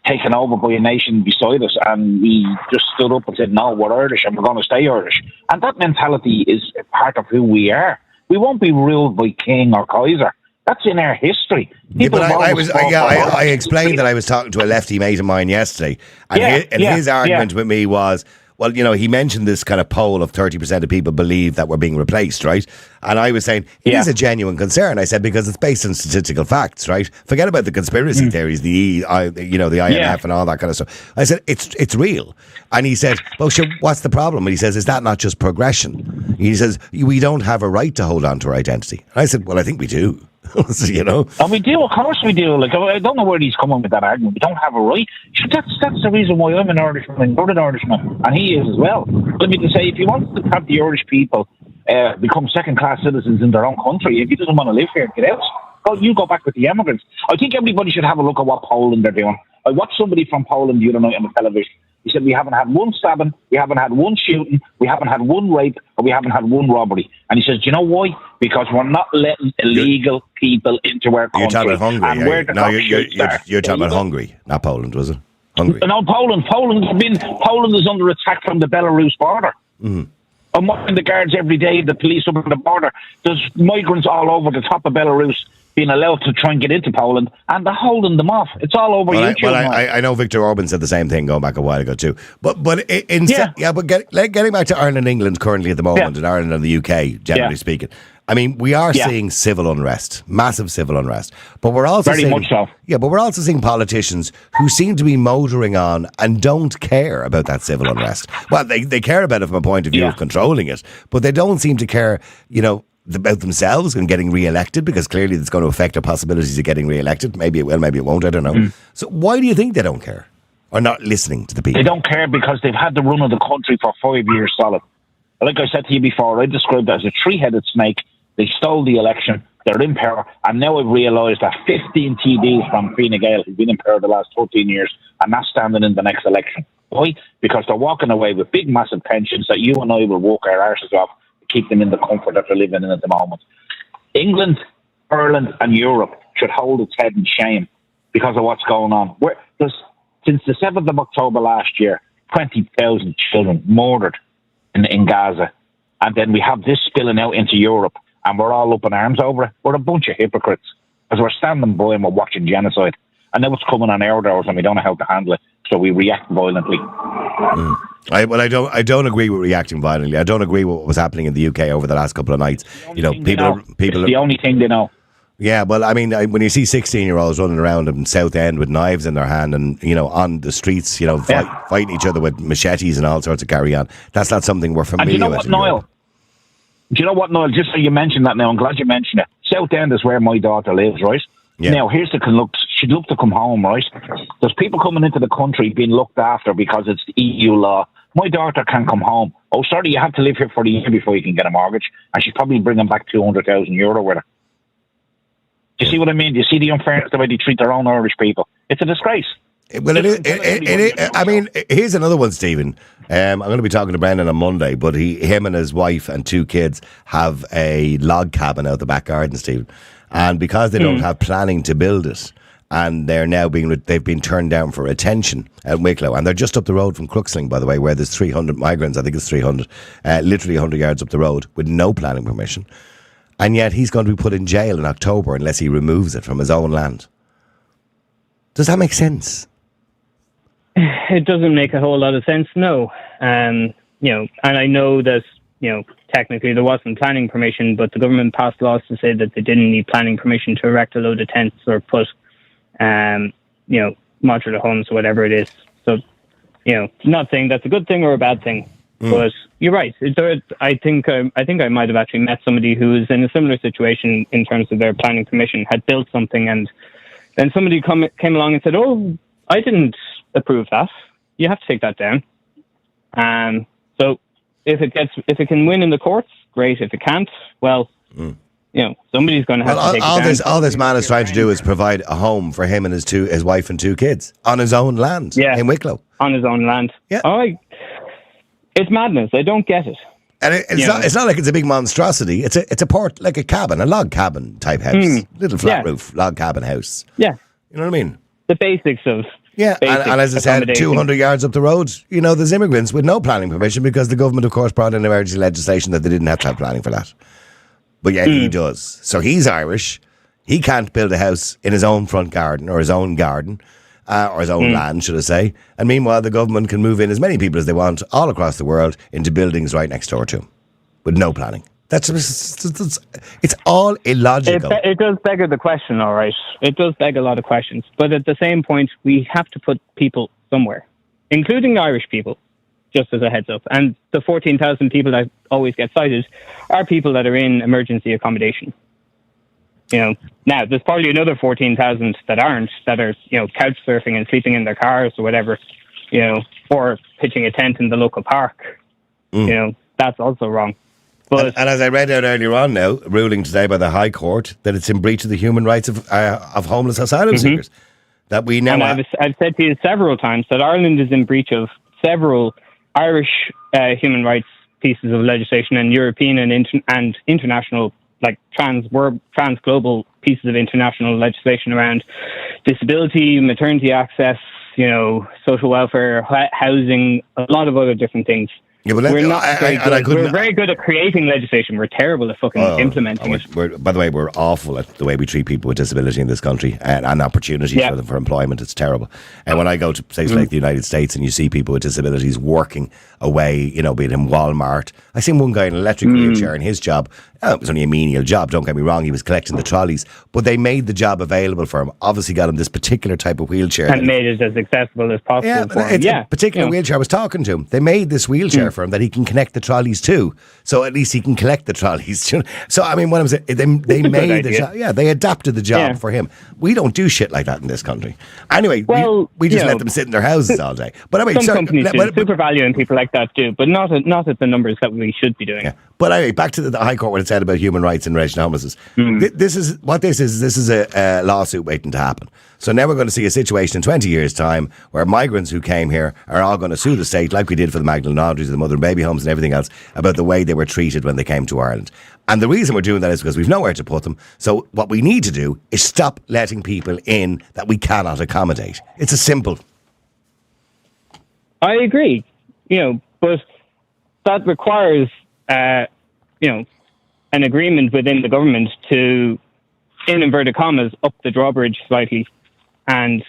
taken over by a nation beside us, and we just stood up and said, no, we're Irish and we're going to stay Irish. And that mentality is part of who we are. We won't be ruled by king or Kaiser. That's in our history. I explained that I was talking to a lefty mate of mine yesterday, and his argument with me was, well, he mentioned this kind of poll of 30% of people believe that we're being replaced, right? And I was saying, it is a genuine concern. I said, because it's based on statistical facts, right? Forget about the conspiracy theories, the IMF and all that kind of stuff. I said, it's real. And he said, well, sure, what's the problem? And he says, is that not just progression? He says, we don't have a right to hold on to our identity. And I said, well, I think we do. And we do, of course we do. I don't know where he's coming with that argument. We don't have a right. That's the reason why I'm an Irishman and you're an Irishman, and he is as well. Let me just say, if he wants to have the Irish people become second-class citizens in their own country, if he doesn't want to live here, get out. You go back with the immigrants. I think everybody should have a look at what Poland they're doing. I watched somebody from Poland the other night on the television. He said, we haven't had one stabbing, we haven't had one shooting, we haven't had one rape, or we haven't had one robbery. And he says, do you know why? Because we're not letting illegal people into our country. You're talking about Hungary. You're talking about Hungary, not Poland, was it? Hungary. No, Poland. Poland is under attack from the Belarus border. Mm-hmm. I'm watching the guards every day, the police up at the border. There's migrants all over the top of Belarus being allowed to try and get into Poland, and they're holding them off. It's all over YouTube. I know Viktor Orban said the same thing going back a while ago too. But getting back to Ireland and England currently at the moment, and Ireland and the UK, generally speaking, I mean, we are seeing civil unrest, massive civil unrest. But we're also seeing politicians who seem to be motoring on and don't care about that civil unrest. Well, they care about it from a point of view of controlling it, but they don't seem to care, about themselves and getting re-elected, because clearly it's going to affect their possibilities of getting re-elected. Maybe it will, maybe it won't, I don't know. So why do you think they don't care? Or not listening to the people? They don't care because they've had the run of the country for 5 years solid. Like I said to you before, I described it as a three-headed snake. They stole the election, they're in power, and now I've realised that 15 TDs from Fine Gael have been in power the last 13 years and not standing in the next election. Why? Because they're walking away with big, massive pensions that you and I will walk our arses off to keep them in the comfort that they're living in at the moment. England, Ireland and Europe should hold its head in shame because of what's going on. Since the 7th of October last year, 20,000 children murdered in Gaza. And then we have this spilling out into Europe and we're all up in arms over it. We're a bunch of hypocrites because we're standing by and we're watching genocide. And now it's coming on our doors and we don't know how to handle it. So we react violently. I don't agree with reacting violently. I don't agree with what was happening in the UK over the last couple of nights. People. It's the only thing they know. Yeah, well, I mean, when you see 16-year-olds running around in Southend with knives in their hand and, on the streets, fighting each other with machetes and all sorts of carry on, that's not something we're familiar with. And do you know what, Niall? Just so you mentioned that now, I'm glad you mentioned it. Southend is where my daughter lives, right? Yeah. Now, here's the look. She'd love to come home, right? There's people coming into the country being looked after because it's the EU law. My daughter can come home. Oh, sorry, you have to live here for the year before you can get a mortgage. And she's probably bringing back €200,000 with her. Do you see what I mean? Do you see the unfairness the way they treat their own Irish people? It's a disgrace. Well, it is. I mean, here's another one, Stephen. I'm going to be talking to Brendan on Monday, but him and his wife and 2 kids have a log cabin out the back garden, Stephen. And because they don't have planning to build it, and they've been turned down for retention at Wicklow, and they're just up the road from Crooksling, by the way, where there's 300 migrants. I think it's 300, literally 100 yards up the road with no planning permission. And yet he's going to be put in jail in October unless he removes it from his own land. Does that make sense? It doesn't make a whole lot of sense, no. And I know that, technically there wasn't planning permission, but the government passed laws to say that they didn't need planning permission to erect a load of tents or put, modular homes or whatever it is. So, not saying that's a good thing or a bad thing. But you're right. I think I might have actually met somebody who was in a similar situation in terms of their planning permission, had built something, and then somebody came along and said, "Oh, I didn't approve that. You have to take that down." So if it can win in the courts, great. If it can't, well, somebody's going to have to take it down. All this man is trying to do is provide a home for him and his wife and 2 kids on his own land in Wicklow. On his own land. Yeah. It's madness. I don't get it. And it's not like it's a big monstrosity. It's a like a cabin, a log cabin type house. Little flat roof, log cabin house. Yeah. You know what I mean? The basics of... Yeah, and as I said, 200 yards up the road, there's immigrants with no planning permission because the government, of course, brought in emergency legislation that they didn't have to have planning for that. But yet he does. So he's Irish. He can't build a house in his own front garden or his own garden. Or his own land, should I say. And meanwhile, the government can move in as many people as they want all across the world into buildings right next door to him with no planning. It's all illogical. It does beg the question, all right. It does beg a lot of questions. But at the same point, we have to put people somewhere, including Irish people, just as a heads up. And the 14,000 people that always get cited are people that are in emergency accommodation. Now there's probably another 14,000 that aren't, that are, couch surfing and sleeping in their cars or whatever, or pitching a tent in the local park. That's also wrong. But and as I read out earlier on now, ruling today by the High Court, that it's in breach of the human rights of homeless asylum seekers. That we now. And I've said to you several times that Ireland is in breach of several Irish human rights pieces of legislation and European and international, like trans global pieces of international legislation around disability, maternity access, social welfare, housing, a lot of other different things. Yeah, well, we're very good at creating legislation. We're terrible at fucking implementing it. By the way, we're awful at the way we treat people with disability in this country and opportunities for them for employment. It's terrible. And when I go to places like the United States and you see people with disabilities working away, be it in Walmart. I seen one guy in an electric wheelchair in his job It was only a menial job, don't get me wrong. He was collecting the trolleys, but they made the job available for him. Obviously got him this particular type of wheelchair. And made it as accessible as possible for him. A particular wheelchair. I was talking to him. They made this wheelchair for him that he can connect the trolleys to. So at least he can collect the trolleys. So, I mean, what I'm saying, they made the job. Yeah, they adapted the job for him. We don't do shit like that in this country. Anyway, we just let them sit in their houses all day. But anyway, some companies do. SuperValu and people like that do, but not at the numbers that we should be doing. Yeah. But anyway, back to the High Court, what it said about human rights in relation to homelessness. This is a lawsuit waiting to happen. So now we're going to see a situation in 20 years' time where migrants who came here are all going to sue the state, like we did for the Magdalen Audreys, the mother and baby homes and everything else, about the way they were treated when they came to Ireland. And the reason we're doing that is because we've nowhere to put them. So what we need to do is stop letting people in that we cannot accommodate. It's as simple. I agree, but that requires, an agreement within the government to, in inverted commas, up the drawbridge slightly and,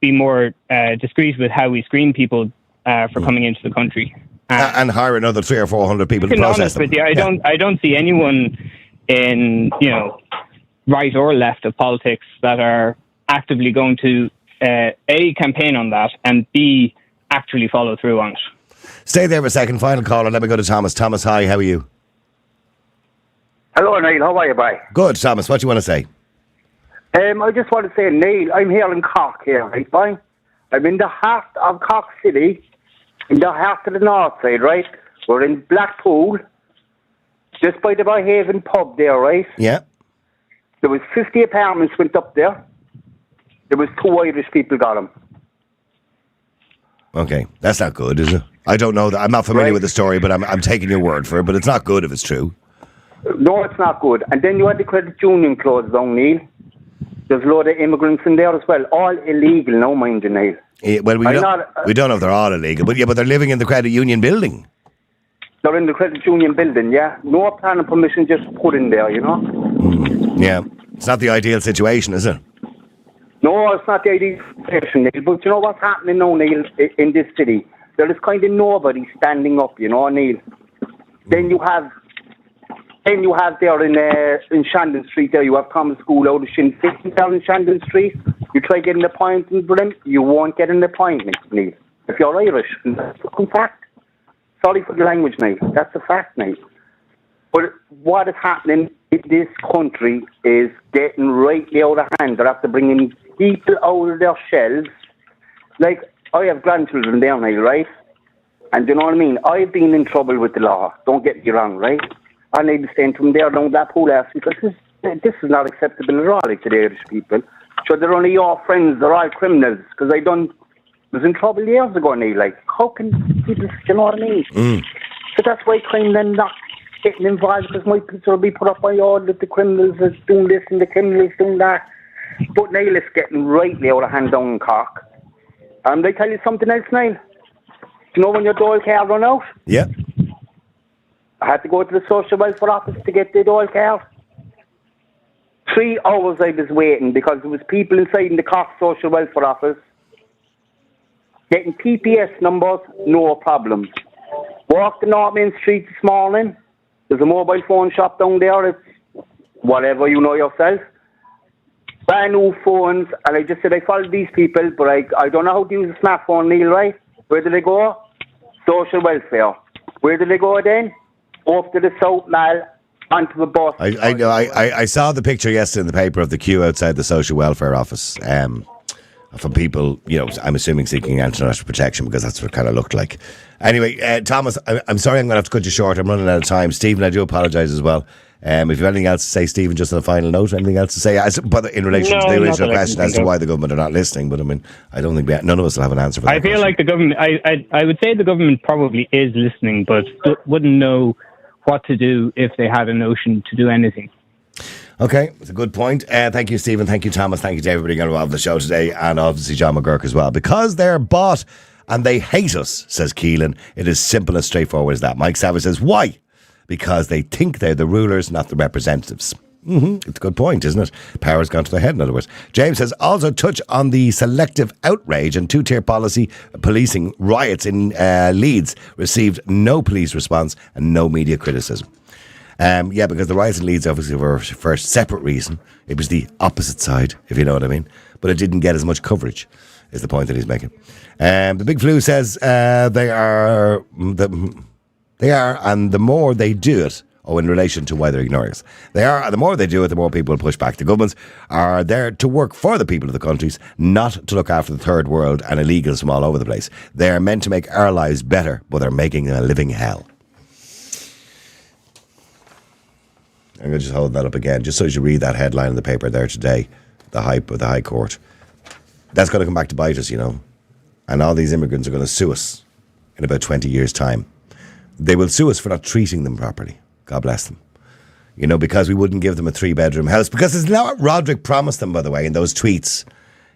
be more discreet with how we screen people for coming into the country. And hire another 300 or 400 people to process them. With you, I don't see anyone in, right or left of politics that are actively going to, A, campaign on that, and B, actually follow through on it. Stay there for a second. Final caller. Let me go to Thomas. Thomas, hi. How are you? Hello, Niall. How are you, bye? Good, Thomas. What do you want to say? I just want to say, Niall, I'm here in Cork here, right, bye? I'm in the heart of Cork City, in the heart of the north side, right? We're in Blackpool, just by the Byhaven pub there, right? Yeah. There was 50 apartments went up there. There was 2 Irish people got them. Okay, that's not good, is it? I don't know that. I'm not familiar with the story, but I'm taking your word for it. But it's not good if it's true. No, it's not good. And then you had the credit union closed down, Neil. There's a load of immigrants in there as well, all illegal now, mind you, Neil. Yeah, well, we don't know if they're all illegal, but they're living in the credit union building. They're in the credit union building, yeah. No planning permission, just put in there, Yeah, it's not the ideal situation, is it? No, it's not the ideal situation, Neil. But you know what's happening now, Neil, in this city? There is kind of nobody standing up, Neil. Then you have there in Shandon Street there, you have Thomas School out of Sinn Féin down in Shandon Street. You try getting an appointment with them, you won't get an appointment, Neil. If you're Irish, and that's a fucking fact. Sorry for the language, Neil. That's a fact, Neil. But what is happening in this country is getting rightly out of hand. They're after bringing people out of their shells. Like, I have grandchildren there, Neil, right? And you know what I mean? I've been in trouble with the law. Don't get me wrong, right? And I'd be saying to them there down that pool last week, this is not acceptable at all, like, to the Irish people. So they're only your friends, they're all criminals. Because was in trouble years ago, Neil. Like, how can people, you know what I mean? So that's why crime then not getting involved, because my picture will be put up by all that the criminals is doing this and the criminals doing that. But Niall, it's getting rightly out of hand down in Cork. And they tell you something else, Niall. Do you know when your dole card run out? Yeah. I had to go to the social welfare office to get the dole card. 3 hours I was waiting because there was people inside in the Cork social welfare office getting PPS numbers, no problem. Walked the North Main Street this morning. There's a mobile phone shop down there. It's whatever, you know yourself. Brand new phones. And I just said, I followed these people, but I don't know how to use a smartphone, Neil, right? Where do they go? Social welfare. Where do they go then? Off to the South Mall, onto the bus. I saw the picture yesterday in the paper of the queue outside the social welfare office from people, I'm assuming seeking international protection, because that's what it kind of looked like. Anyway, Thomas, I'm sorry I'm going to have to cut you short. I'm running out of time. Stephen, I do apologise as well. If you have anything else to say, Stephen, just on a final note, anything else to say? But in relation to the original question as to why the government are not listening, but I mean, I don't think none of us will have an answer for that. I feel like the government, I would say the government probably is listening, but wouldn't know what to do if they had a notion to do anything. Okay, it's a good point. Thank you, Stephen. Thank you, Thomas. Thank you to everybody involved in the show today, and obviously John McGurk as well. Because they're bought and they hate us, says Keelan. It is simple and straightforward as that. Mike Savage says, why? Because they think they're the rulers, not the representatives. It's a good point, isn't it? Power's gone to their head, in other words. James says, also touch on the selective outrage and two-tier policy policing. Riots in Leeds received no police response and no media criticism. Yeah, because the riots in Leeds obviously were for a separate reason. It was the opposite side, if you know what I mean. But it didn't get as much coverage, is the point that he's making. The Big Flu says they are, and the more they do it, in relation to why they're ignoring us. They are, and the more they do it, the more people push back. The governments are there to work for the people of the countries, not to look after the third world and illegals from all over the place. They are meant to make our lives better, but they're making a living hell. I'm going to just hold that up again, just so as you read that headline in the paper there today, the hype of the High Court. That's going to come back to bite us, you know. And all these immigrants are going to sue us in about 20 years' time. They will sue us for not treating them properly. God bless them. You know, because we wouldn't give them a 3-bedroom house. Because it's not what Roderick promised them, by the way, in those tweets.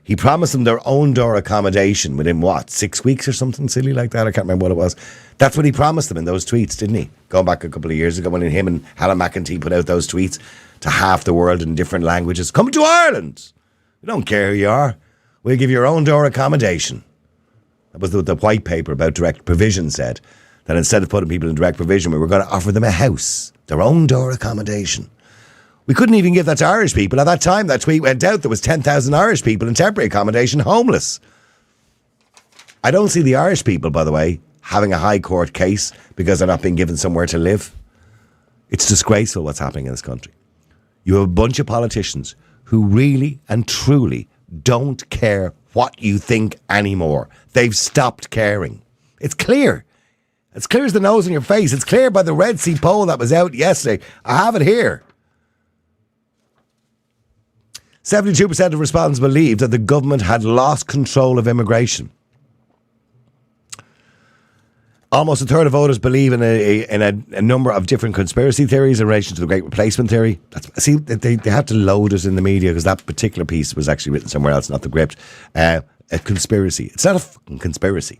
He promised them their own door accommodation within, 6 weeks or something silly like that? I can't remember what it was. That's what he promised them in those tweets, didn't he? Going back a couple of years ago when him and Helen McEntee put out those tweets to half the world in different languages. Come to Ireland. We don't care who you are. We'll give you your own door accommodation. That was what the white paper about direct provision said. That instead of putting people in direct provision, we were going to offer them a house, their own door accommodation. We couldn't even give that to Irish people. At that time, that tweet went out, there was 10,000 Irish people in temporary accommodation, homeless. I don't see the Irish people, by the way, having a High Court case because they're not being given somewhere to live. It's disgraceful what's happening in this country. You have a bunch of politicians who really and truly don't care what you think anymore. They've stopped caring. It's clear. It's clear as the nose in your face. It's clear by the Red Sea poll that was out yesterday. I have it here. 72% of respondents believed that the government had lost control of immigration. Almost a third of voters believe in a number of different conspiracy theories in relation to the Great Replacement theory. They had to load it in the media because that particular piece was actually written somewhere else, not the Gript. A conspiracy. It's not a fucking conspiracy.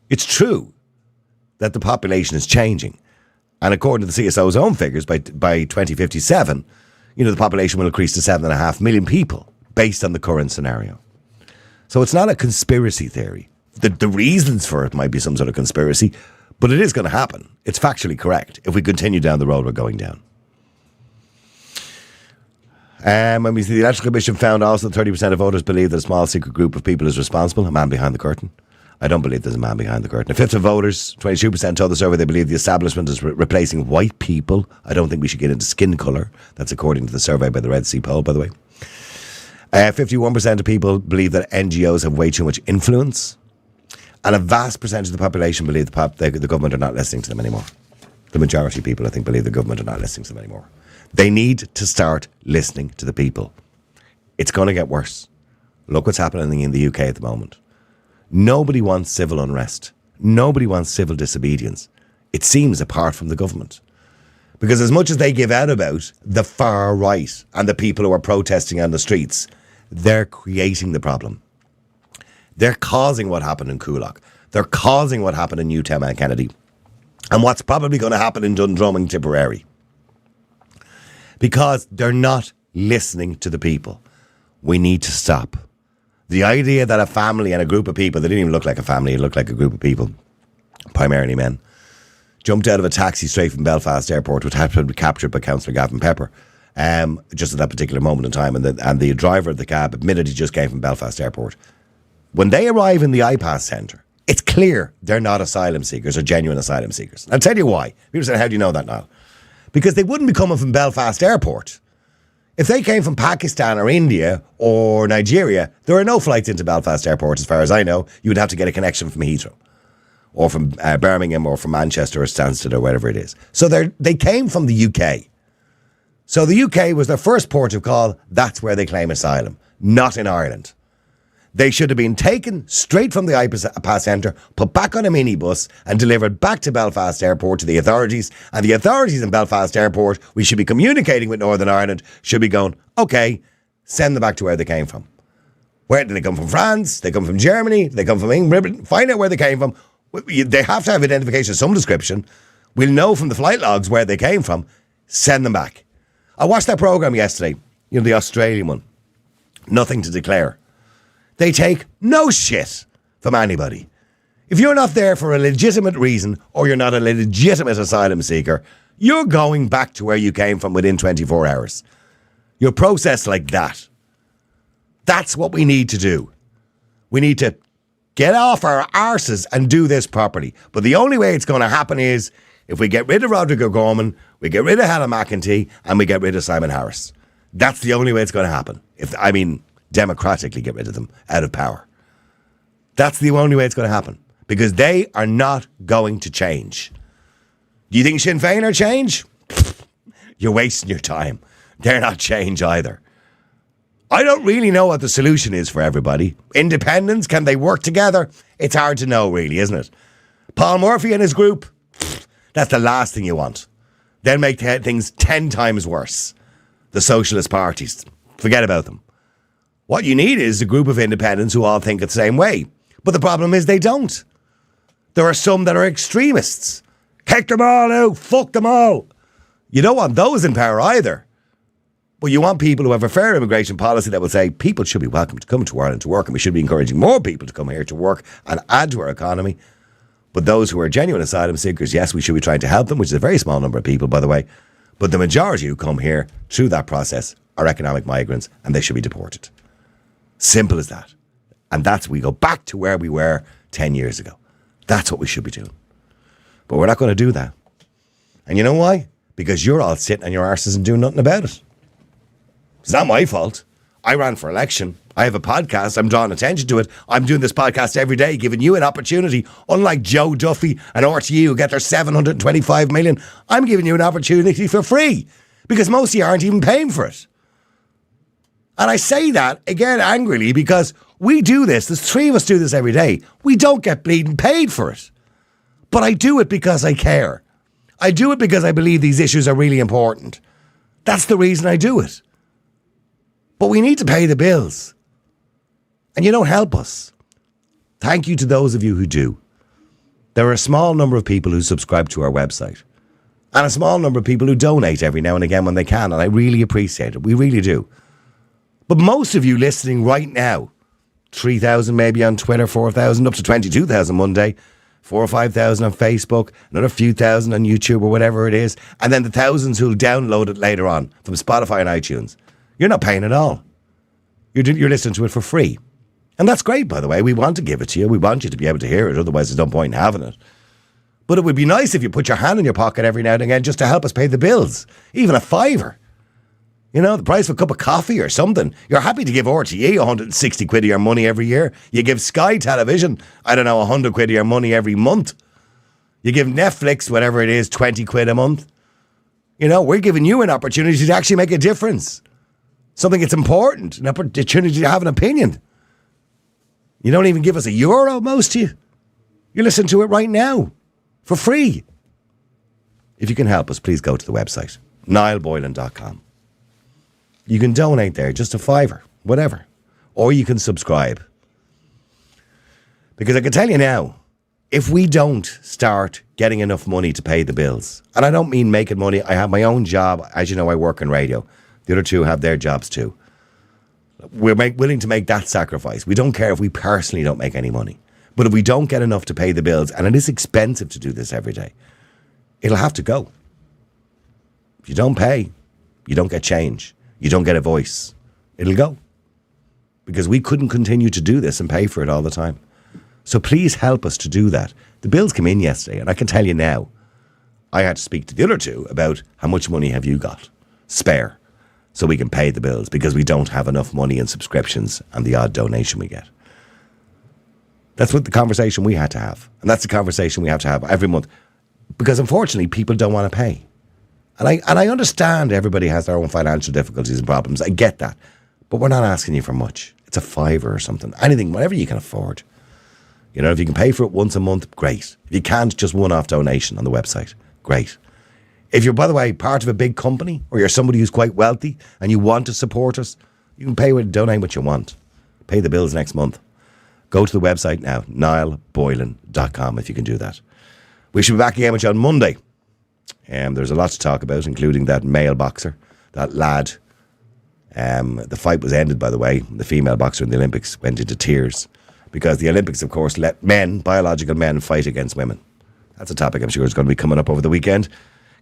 It's true that the population is changing. And according to the CSO's own figures, by 2057, you know, the population will increase to 7.5 million people based on the current scenario. So it's not a conspiracy theory. The reasons for it might be some sort of conspiracy, but it is going to happen. It's factually correct if we continue down the road we're going down. When we see the Electoral Commission found also that 30% of voters believe that a small secret group of people is responsible, a man behind the curtain. I don't believe there's a man behind the curtain. A fifth of voters, 22%, told the survey they believe the establishment is replacing white people. I don't think we should get into skin colour. That's according to the survey by the Red Sea poll, by the way. 51% of people believe that NGOs have way too much influence. And a vast percentage of the population believe the government are not listening to them anymore. The majority of people, I think, believe the government are not listening to them anymore. They need to start listening to the people. It's going to get worse. Look what's happening in the UK at the moment. Nobody wants civil unrest. Nobody wants civil disobedience. It seems apart from the government. Because as much as they give out about the far right and the people who are protesting on the streets, they're creating the problem. They're causing what happened in Coolock. They're causing what happened in Newtown and Kennedy. And what's probably going to happen in Dundrum and Tipperary. Because they're not listening to the people. We need to stop. The idea that a family and a group of people, they didn't even look like a family, it looked like a group of people, primarily men, jumped out of a taxi straight from Belfast Airport, which had been captured by Councillor Gavin Pepper, just at that particular moment in time. And the driver of the cab admitted he just came from Belfast Airport. When they arrive in the IPAS centre, it's clear they're not asylum seekers or genuine asylum seekers. I'll tell you why. People say, how do you know that, Niall? Because they wouldn't be coming from Belfast Airport. If they came from Pakistan or India or Nigeria, there are no flights into Belfast Airport, as far as I know. You would have to get a connection from Heathrow or from Birmingham or from Manchester or Stansted or wherever it is. So they came from the UK. So the UK was their first port of call. That's where they claim asylum, not in Ireland. They should have been taken straight from the IPAS centre, put back on a minibus and delivered back to Belfast Airport to the authorities. And the authorities in Belfast Airport, we should be communicating with Northern Ireland, should be going, OK, send them back to where they came from. Where did they come from? France? They come from Germany? They come from England? Find out where they came from. They have to have identification of some description. We'll know from the flight logs where they came from. Send them back. I watched that programme yesterday, the Australian one. Nothing to declare. They take no shit from anybody. If you're not there for a legitimate reason or you're not a legitimate asylum seeker, You're going back to where you came from within 24 hours. You're processed like that. That's what we need to do. We need to get off our arses and do this properly. But the only way it's going to happen is if we get rid of Rodrigo Gorman, we get rid of Helen McEntee, and we get rid of Simon Harris. That's the only way it's going to happen. Democratically get rid of them out of power. That's the only way it's going to happen. Because they are not going to change. Do you think Sinn Féin are change? You're wasting your time. They're not change either. I don't really know what the solution is for everybody. Independents, can they work together? It's hard to know, really, isn't it? Paul Murphy and his group, that's the last thing you want. They'll make things 10 times worse. The socialist parties, forget about them. What you need is a group of independents who all think the same way. But the problem is they don't. There are some that are extremists. Kick them all out, fuck them all. You don't want those in power either. But you want people who have a fair immigration policy that will say people should be welcome to come to Ireland to work, and we should be encouraging more people to come here to work and add to our economy. But those who are genuine asylum seekers, yes, we should be trying to help them, which is a very small number of people, by the way. But the majority who come here through that process are economic migrants, and they should be deported. Simple as that. And we go back to where we were 10 years ago. That's what we should be doing. But we're not going to do that. And you know why? Because you're all sitting on your arses and doing nothing about it. It's not my fault. I ran for election. I have a podcast. I'm drawing attention to it. I'm doing this podcast every day, giving you an opportunity. Unlike Joe Duffy and RTE who get their 725 million, I'm giving you an opportunity for free because most of you aren't even paying for it. And I say that, again, angrily because we do this. There's 3 of us do this every day. We don't get bleeding paid for it. But I do it because I care. I do it because I believe these issues are really important. That's the reason I do it. But we need to pay the bills. And you don't help us. Thank you to those of you who do. There are a small number of people who subscribe to our website. And a small number of people who donate every now and again when they can. And I really appreciate it. We really do. But most of you listening right now, 3,000 maybe on Twitter, 4,000, up to 22,000 one day, 4,000 or 5,000 on Facebook, another few thousand on YouTube or whatever it is, and then the thousands who'll download it later on from Spotify and iTunes. You're not paying at all. You're listening to it for free. And that's great, by the way. We want to give it to you. We want you to be able to hear it. Otherwise, there's no point in having it. But it would be nice if you put your hand in your pocket every now and again just to help us pay the bills. Even a £5. You know, the price of a cup of coffee or something. You're happy to give RTE 160 quid of your money every year. You give Sky Television, 100 quid of your money every month. You give Netflix, whatever it is, 20 quid a month. You know, we're giving you an opportunity to actually make a difference. Something that's important, an opportunity to have an opinion. You don't even give us €1, most of you. You listen to it right now, for free. If you can help us, please go to the website, niallboylan.com. You can donate there, just a £5, whatever. Or you can subscribe. Because I can tell you now, if we don't start getting enough money to pay the bills, and I don't mean making money, I have my own job. As you know, I work in radio. The other 2 have their jobs too. We're willing to make that sacrifice. We don't care if we personally don't make any money. But if we don't get enough to pay the bills, and it is expensive to do this every day, it'll have to go. If you don't pay, you don't get change. You don't get a voice. It'll go. Because we couldn't continue to do this and pay for it all the time. So please help us to do that. The bills came in yesterday, and I can tell you now, I had to speak to the other 2 about how much money have you got spare so we can pay the bills, because we don't have enough money in subscriptions and the odd donation we get. That's what the conversation we had to have. And that's the conversation we have to have every month. Because unfortunately, people don't want to pay. And I understand everybody has their own financial difficulties and problems. I get that. But we're not asking you for much. It's a £5 or something. Anything, whatever you can afford. You know, if you can pay for it once a month, great. If you can't, just one-off donation on the website. Great. If you're, by the way, part of a big company, or you're somebody who's quite wealthy and you want to support us, you can donate what you want. Pay the bills next month. Go to the website now, niallboylan.com, if you can do that. We should be back again with you on Monday. There's a lot to talk about, including that male boxer, that lad. The fight was ended, by the way. The female boxer in the Olympics went into tears because the Olympics, of course, let men, biological men, fight against women. That's a topic I'm sure is going to be coming up over the weekend.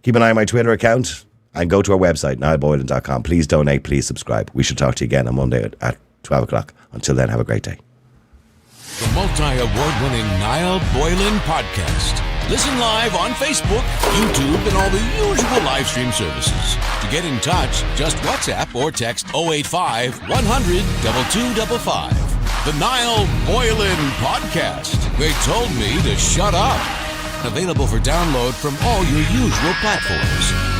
Keep an eye on my Twitter account and go to our website, niallboylan.com. Please donate, please subscribe. We shall talk to you again on Monday at 12 o'clock. Until then, have a great day. The multi-award-winning Niall Boylan Podcast. Listen live on Facebook, YouTube, and all the usual live stream services. To get in touch, just WhatsApp or text 085 100 2255. The Niall Boylan Podcast. They told me to shut up. Available for download from all your usual platforms.